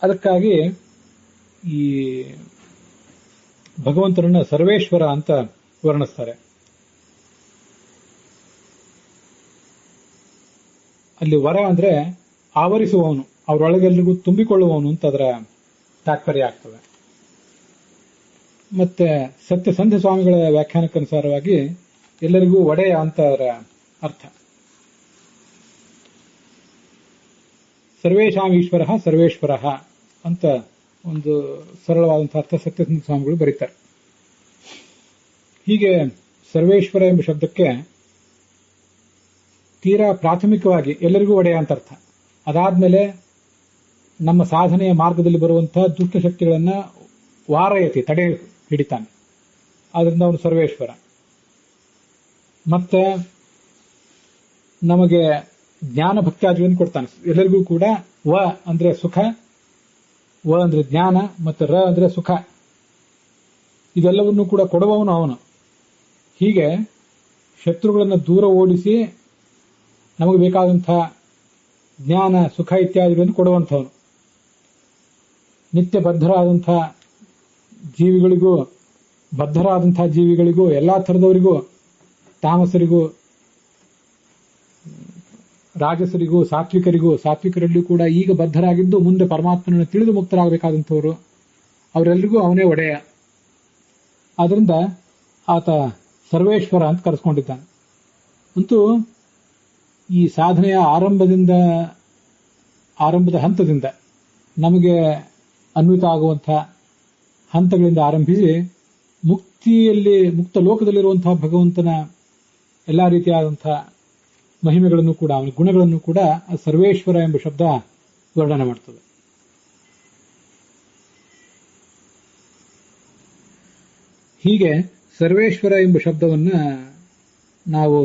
ಅದಕ್ಕಾಗಿ ಈ ಭಗವಂತನನ್ನ ಸರ್ವೇಶ್ವರ ಅಂತ ವರ್ಣಿಸ್ತಾರೆ. ಅಲ್ಲಿ ವರ ಅಂದ್ರೆ ಆವರಿಸುವವನು, ಅವರೊಳಗೆಲ್ಲರಿಗೂ ತುಂಬಿಕೊಳ್ಳುವವನು ಅಂತ ಅದರ ತಾತ್ಪರ್ಯ ಆಗ್ತದೆ. ಮತ್ತೆ ಸತ್ಯಸಂಧ ಸ್ವಾಮಿಗಳ ವ್ಯಾಖ್ಯಾನಕ್ಕನುಸಾರವಾಗಿ ಎಲ್ಲರಿಗೂ ಒಡೆಯ ಅಂತ ಅದರ ಅರ್ಥ. ಸರ್ವೇಶಾಂ ಈಶ್ವರ ಸರ್ವೇಶ್ವರ ಅಂತ ಒಂದು ಸರಳವಾದಂತಹ ಅರ್ಥ ಸತ್ಯಸಂಧ ಸ್ವಾಮಿಗಳು ಬರೀತಾರೆ. ಹೀಗೆ ಸರ್ವೇಶ್ವರ ಎಂಬ ಶಬ್ದಕ್ಕೆ ತೀರಾ ಪ್ರಾಥಮಿಕವಾಗಿ ಎಲ್ಲರಿಗೂ ಒಡೆಯ ಅಂತ ಅರ್ಥ. ಅದಾದ್ಮೇಲೆ ನಮ್ಮ ಸಾಧನೆಯ ಮಾರ್ಗದಲ್ಲಿ ಬರುವಂತಹ ದುಷ್ಟಶಕ್ತಿಗಳನ್ನ ವಾರಯತಿ, ತಡೆ ಹಿಡಿತಾನೆ. ಆದ್ರಿಂದ ಅವನು ಸರ್ವೇಶ್ವರ. ಮತ್ತೆ ನಮಗೆ ಜ್ಞಾನ ಭಕ್ತ್ಯಾದಿಗಳನ್ನು ಕೊಡ್ತಾನೆ. ಎಲ್ಲರಿಗೂ ಕೂಡ ವ ಅಂದ್ರೆ ಸುಖ, ವ ಅಂದ್ರೆ ಜ್ಞಾನ, ಮತ್ತು ರ ಅಂದ್ರೆ ಸುಖ, ಇದೆಲ್ಲವನ್ನೂ ಕೂಡ ಕೊಡುವವನು ಅವನು. ಹೀಗೆ ಶತ್ರುಗಳನ್ನು ದೂರ ಓಡಿಸಿ ನಮಗೆ ಬೇಕಾದಂತಹ ಜ್ಞಾನ ಸುಖ ಇತ್ಯಾದಿಗಳನ್ನು ಕೊಡುವಂಥವನು. ನಿತ್ಯ ಬದ್ಧರಾದಂತಹ ಜೀವಿಗಳಿಗೂ, ಬದ್ಧರಾದಂತಹ ಜೀವಿಗಳಿಗೂ, ಎಲ್ಲಾ ಥರದವರಿಗೂ, ತಾಮಸರಿಗೂ, ರಾಜಸರಿಗೂ, ಸಾತ್ವಿಕರಲ್ಲಿಯೂ ಕೂಡ ಈಗ ಬದ್ಧರಾಗಿದ್ದು ಮುಂದೆ ಪರಮಾತ್ಮನನ್ನು ತಿಳಿದು ಮುಕ್ತರಾಗಬೇಕಾದಂಥವರು, ಅವರೆಲ್ಲರಿಗೂ ಅವನೇ ಒಡೆಯ. ಆದ್ರಿಂದ ಆತ ಸರ್ವೇಶ್ವರ ಅಂತ ಕರೆಸ್ಕೊಂಡಿದ್ದಾನೆ. ಅಂತೂ ಈ ಸಾಧನೆಯ ಆರಂಭದ ಹಂತದಿಂದ ನಮಗೆ ಅನ್ವಿತ ಆಗುವಂತಹ ಹಂತಗಳಿಂದ ಆರಂಭಿಸಿ ಮುಕ್ತ ಲೋಕದಲ್ಲಿರುವಂತಹ ಭಗವಂತನ ಎಲ್ಲಾ ರೀತಿಯಾದಂತಹ ಮಹಿಮೆಗಳನ್ನು ಕೂಡ, ಅವನ ಗುಣಗಳನ್ನು ಕೂಡ ಸರ್ವೇಶ್ವರ ಎಂಬ ಶಬ್ದ ವರ್ಣನೆ ಮಾಡ್ತದೆ. ಹೀಗೆ ಸರ್ವೇಶ್ವರ ಎಂಬ ಶಬ್ದವನ್ನ ನಾವು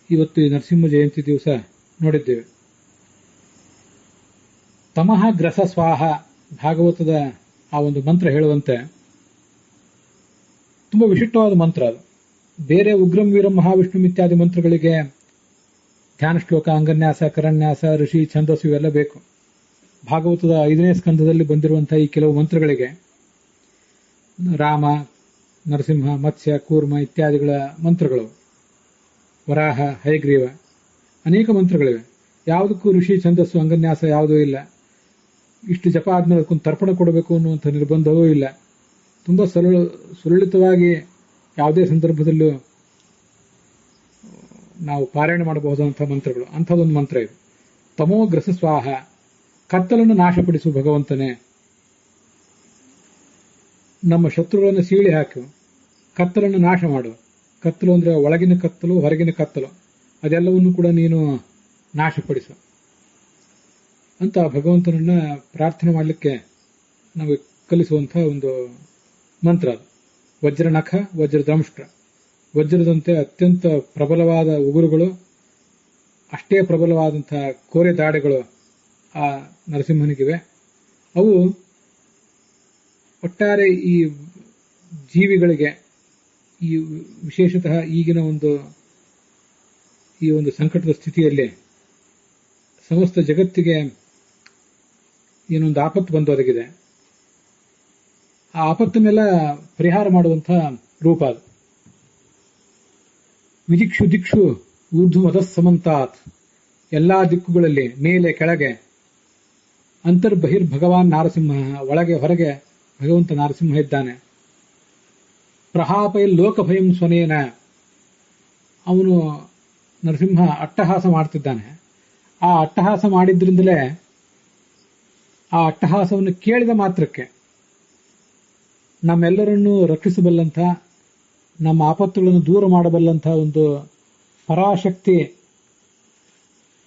ಇವತ್ತು ಈ ನರಸಿಂಹ ಜಯಂತಿ ದಿವಸ ನೋಡಿದ್ದೇವೆ. ತಮಃ ಗ್ರಸ ಸ್ವಾಹ ಭಾಗವತದ ಆ ಒಂದು ಮಂತ್ರ ಹೇಳುವಂತೆ ತುಂಬಾ ವಿಶಿಷ್ಟವಾದ ಮಂತ್ರ ಅದು. ಬೇರೆ ಉಗ್ರಂ ವೀರಂ ಮಹಾವಿಷ್ಣು ಇತ್ಯಾದಿ ಮಂತ್ರಗಳಿಗೆ ಧ್ಯಾನ ಶ್ಲೋಕ, ಅಂಗನ್ಯಾಸ, ಕರನ್ಯಾಸ, ಋಷಿ, ಛಂದಸ್ಸು ಇವೆಲ್ಲ ಬೇಕು. ಭಾಗವತದ 5ನೇ ಸ್ಕಂದದಲ್ಲಿ ಬಂದಿರುವಂತಹ ಈ ಕೆಲವು ಮಂತ್ರಗಳಿಗೆ ರಾಮ, ನರಸಿಂಹ, ಮತ್ಸ್ಯ, ಕೂರ್ಮ ಇತ್ಯಾದಿಗಳ ಮಂತ್ರಗಳು, ವರಾಹ, ಹಯಗ್ರೀವ, ಅನೇಕ ಮಂತ್ರಗಳಿವೆ. ಯಾವುದಕ್ಕೂ ಋಷಿ, ಛಂದಸ್ಸು, ಅಂಗನ್ಯಾಸ ಯಾವುದೂ ಇಲ್ಲ. ಇಷ್ಟು ಜಪ ಆದ್ಮೇಲೆ ಅದಕ್ಕೊಂದು ತರ್ಪಣ ಕೊಡಬೇಕು ಅನ್ನುವಂಥ ನಿರ್ಬಂಧವೂ ಇಲ್ಲ. ತುಂಬಾ ಸುಲಲಿತವಾಗಿ ಯಾವುದೇ ಸಂದರ್ಭದಲ್ಲೂ ನಾವು ಪಾರಾಯಣ ಮಾಡಬಹುದಾದಂತಹ ಮಂತ್ರಗಳು. ಅಂಥದ್ದೊಂದು ಮಂತ್ರ ಇದು. ತಮೋ ಗ್ರಸ ಸ್ವಾಹ, ಕತ್ತಲನ್ನು ನಾಶಪಡಿಸು ಭಗವಂತನೇ. ನಮ್ಮ ಶತ್ರುಗಳನ್ನು ಸೀಳಿ ಹಾಕು, ಕತ್ತಲನ್ನು ನಾಶ ಮಾಡು. ಕತ್ತಲು ಅಂದ್ರೆ ಒಳಗಿನ ಕತ್ತಲು, ಹೊರಗಿನ ಕತ್ತಲು, ಅದೆಲ್ಲವನ್ನೂ ಕೂಡ ನೀನು ನಾಶಪಡಿಸು ಅಂತ ಭಗವಂತನನ್ನ ಪ್ರಾರ್ಥನೆ ಮಾಡಲಿಕ್ಕೆ ನಮಗೆ ಕಲಿಸುವಂತಹ ಒಂದು ಮಂತ್ರ ಅದು. ವಜ್ರನಖ, ವಜ್ರದಂಷ್ಟ್ರ, ವಜ್ರದಂತೆ ಅತ್ಯಂತ ಪ್ರಬಲವಾದ ಉಗುರುಗಳು, ಅಷ್ಟೇ ಪ್ರಬಲವಾದಂತಹ ಕೋರೆ ದಾಡೆಗಳು ಆ ನರಸಿಂಹನಿಗಿವೆ. ಅವು ಒಟ್ಟಾರೆ ಈ ಜೀವಿಗಳಿಗೆ, ಈ ವಿಶೇಷತಃ ಈಗಿನ ಈ ಒಂದು ಸಂಕಟದ ಸ್ಥಿತಿಯಲ್ಲಿ ಸಮಸ್ತ ಜಗತ್ತಿಗೆ ಏನೊಂದು ಆಪತ್ತು ಬಂದು ಒದಗಿದೆ. ಆ ಆಪತ್ತನ್ನೆಲ್ಲ ಪರಿಹಾರ ಮಾಡುವಂತಹ ರೂಪ ಅದು. ವಿದಿಕ್ಷು ದಿಕ್ಷು ಊರ್ಧ್ವ ಮದಸ್ಸಮಂತಾತ್, ಎಲ್ಲಾ ದಿಕ್ಕುಗಳಲ್ಲಿ ಮೇಲೆ ಕೆಳಗೆ, ಅಂತರ್ಬಹಿರ್ ಭಗವಾನ್ ನಾರಸಿಂಹ, ಒಳಗೆ ಹೊರಗೆ ಭಗವಂತ ನಾರಸಿಂಹ ಇದ್ದಾನೆ. ಪ್ರಹಾಪೈ ಲೋಕಭಯಂ ಸ್ವನೇನ, ಅವನು ನರಸಿಂಹ ಅಟ್ಟಹಾಸ ಮಾಡ್ತಿದ್ದಾನೆ. ಆ ಅಟ್ಟಹಾಸ ಮಾಡಿದ್ರಿಂದಲೇ, ಆ ಅಟ್ಟಹಾಸವನ್ನು ಕೇಳಿದ ಮಾತ್ರಕ್ಕೆ ನಮ್ಮೆಲ್ಲರನ್ನೂ ರಕ್ಷಿಸಬಲ್ಲಂಥ, ನಮ್ಮ ಆಪತ್ತುಗಳನ್ನು ದೂರ ಮಾಡಬಲ್ಲಂಥ ಒಂದು ಪರಾಶಕ್ತಿ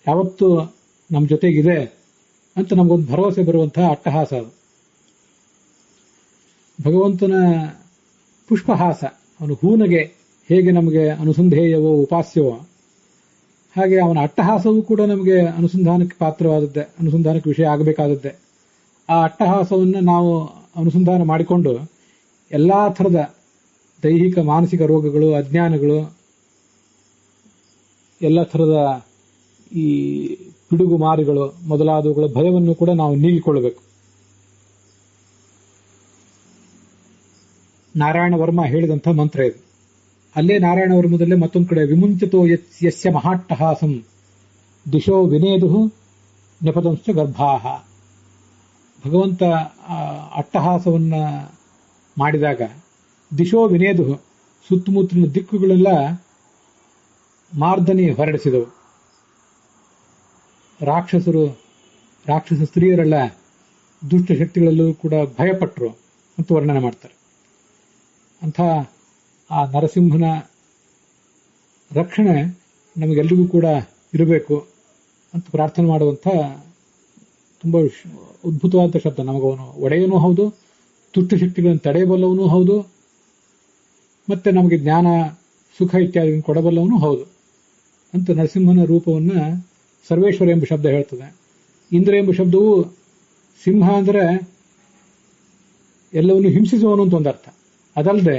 ಯಾವತ್ತೂ ನಮ್ಮ ಜೊತೆಗಿದೆ ಅಂತ ನಮಗೊಂದು ಭರವಸೆ ಬರುವಂತಹ ಅಟ್ಟಹಾಸ ಅದು. ಭಗವಂತನ ಪುಷ್ಪಹಾಸ, ಅವನು ಹೂನಗೆ ಹೇಗೆ ನಮಗೆ ಅನುಸಂಧೇಯವೋ ಉಪಾಸ್ಯವೋ, ಹಾಗೆ ಅವನ ಅಟ್ಟಹಾಸವೂ ಕೂಡ ನಮಗೆ ಅನುಸಂಧಾನಕ್ಕೆ ಪಾತ್ರವಾದದ್ದೇ, ಅನುಸಂಧಾನಕ್ಕೆ ವಿಷಯ ಆಗಬೇಕಾದದ್ದೇ. ಆ ಅಟ್ಟಹಾಸವನ್ನು ನಾವು ಅನುಸಂಧಾನ ಮಾಡಿಕೊಂಡು ಎಲ್ಲಾ ಥರದ ದೈಹಿಕ ಮಾನಸಿಕ ರೋಗಗಳು, ಅಜ್ಞಾನಗಳು, ಎಲ್ಲ ಥರದ ಈ ಪಿಡುಗು ಮಾರಿಗಳು ಮೊದಲಾದವುಗಳ ಭಯವನ್ನು ಕೂಡ ನಾವು ನೀಗಿಕೊಳ್ಳಬೇಕು. ನಾರಾಯಣ ವರ್ಮ ಹೇಳಿದಂಥ ಮಂತ್ರ ಇದು. ಅಲ್ಲೇ ನಾರಾಯಣ ವರ್ಮದಲ್ಲೇ ಮತ್ತೊಂದು ಕಡೆ ವಿಮುಂಚಿತೋ ಯಸ್ಯ ಮಹಾಟ್ಟಹಾಸಂ ದಿಶೋ ವಿನೇದು ನೆಪದಂಶ್ಚ ಗರ್ಭಾಹ. ಭಗವಂತ ಅಟ್ಟಹಾಸವನ್ನ ಮಾಡಿದಾಗ ದಿಶೋ ವಿನೇದು, ಸುತ್ತಮುತ್ತಲಿನ ದಿಕ್ಕುಗಳೆಲ್ಲ ಮಾರ್ದನಿ ಹೊರಡಿಸಿದವು. ರಾಕ್ಷಸ ಸ್ತ್ರೀಯರೆಲ್ಲ ದುಷ್ಟಶಕ್ತಿಗಳಲ್ಲೂ ಕೂಡ ಭಯಪಟ್ಟರು ಅಂತ ವರ್ಣನೆ ಮಾಡ್ತಾರೆ. ಅಂಥ ಆ ನರಸಿಂಹನ ರಕ್ಷಣೆ ನಮಗೆಲ್ಲರಿಗೂ ಕೂಡ ಇರಬೇಕು ಅಂತ ಪ್ರಾರ್ಥನೆ ಮಾಡುವಂಥ ತುಂಬಾ ಅದ್ಭುತವಾದ ಶಬ್ದ. ನಮಗವನು ಒಡೆಯನೂ ಹೌದು, ದುಷ್ಟಶಕ್ತಿಗಳನ್ನು ತಡೆಯಬಲ್ಲವನೂ ಹೌದು, ಮತ್ತೆ ನಮಗೆ ಜ್ಞಾನ ಸುಖ ಇತ್ಯಾದಿಗಳನ್ನು ಕೊಡಬಲ್ಲವನು ಹೌದು. ಅಂತ ನರಸಿಂಹನ ರೂಪವನ್ನ ಸರ್ವೇಶ್ವರ ಎಂಬ ಶಬ್ದ ಹೇಳ್ತದೆ. ಇಂದ್ರ ಎಂಬ ಶಬ್ದವು ಸಿಂಹ ಅಂದರೆ ಎಲ್ಲವನ್ನು ಹಿಂಸಿಸುವವನು ಅಂತ ಒಂದು ಅರ್ಥ. ಅದಲ್ಲದೆ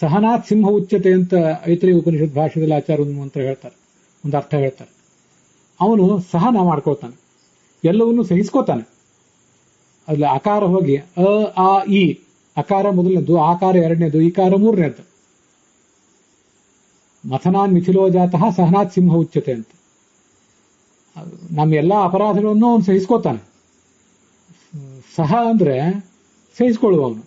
ಸಹನಾತ್ ಸಿಂಹ ಉಚ್ಯತೆ ಅಂತ ಐತರೇಯ ಉಪನಿಷತ್ ಭಾಷೆಯಲ್ಲಿ ಆಚಾರ್ಯ ಒಂದು ಮಂತ್ರ ಹೇಳ್ತಾರೆ, ಒಂದು ಅರ್ಥ ಹೇಳ್ತಾರೆ. ಅವನು ಸಹನ ಮಾಡ್ಕೊಳ್ತಾನೆ, ಎಲ್ಲವನ್ನೂ ಸಹಿಸ್ಕೋತಾನೆ. ಅದ್ರಲ್ಲಿ ಆಕಾರ ಹೋಗಿ ಅ ಆ ಇ, ಅಕಾರ ಮೊದಲನೇದು, ಆಕಾರ ಎರಡನೇದು, ಈಕಾರ ಮೂರನೇದು. ಮಥನಾನ್ ಮಿಥಿಲೋ ಜಾತಃ ಸಹನಾತ್ ಸಿಂಹ ಉಚ್ಯತೆ ಅಂತ. ನಮ್ಮ ಎಲ್ಲಾ ಅಪರಾಧಗಳನ್ನು ಅವನು ಸಹಿಸ್ಕೋತಾನೆ. ಸಹ ಅಂದ್ರೆ ಸಹಿಸಿಕೊಳ್ಳುವವನು,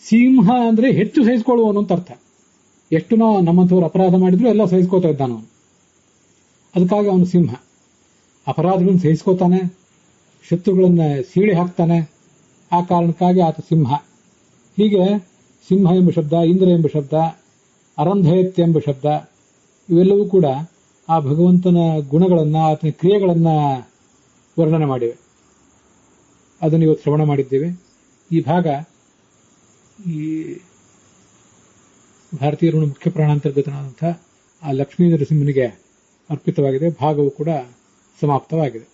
ಸಿಂಹ ಅಂದ್ರೆ ಹೆಚ್ಚು ಸಹಿಸಿಕೊಳ್ಳುವವನು ಅಂತ ಅರ್ಥ. ಎಷ್ಟು ನಾವು ನಮ್ಮಂಥವ್ರು ಅಪರಾಧ ಮಾಡಿದ್ರು ಎಲ್ಲ ಸಹಿಸ್ಕೋತಾ ಇದ್ದಾನವನು. ಅದಕ್ಕಾಗಿ ಅವನು ಸಿಂಹ. ಅಪರಾಧಗಳನ್ನು ಸಹಿಸ್ಕೋತಾನೆ, ಶತ್ರುಗಳನ್ನ ಸೀಳಿ ಹಾಕ್ತಾನೆ. ಆ ಕಾರಣಕ್ಕಾಗಿ ಆತ ಸಿಂಹ. ಹೀಗೆ ಸಿಂಹ ಎಂಬ ಶಬ್ದ, ಇಂದ್ರ ಎಂಬ ಶಬ್ದ, ಅರಂಧಯತ್ ಎಂಬ ಶಬ್ದ, ಇವೆಲ್ಲವೂ ಕೂಡ ಆ ಭಗವಂತನ ಗುಣಗಳನ್ನ, ಆತನ ಕ್ರಿಯೆಗಳನ್ನ ವರ್ಣನೆ ಮಾಡಿವೆ. ಅದನ್ನು ಇವತ್ತು ಶ್ರವಣ ಮಾಡಿದ್ದೇವೆ. ಈ ಭಾಗ ಈ ಭಾರತೀಯ ಋಣ ಮುಖ್ಯ ಪ್ರಾಣಾಂತರ್ಗತನಾದಂಥ ಆ ಲಕ್ಷ್ಮೀ ನರಸಿಂಹನಿಗೆ ಅರ್ಪಿತವಾಗಿದೆ. ಭಾಗವು ಕೂಡ ಸಮಾಪ್ತವಾಗಿದೆ.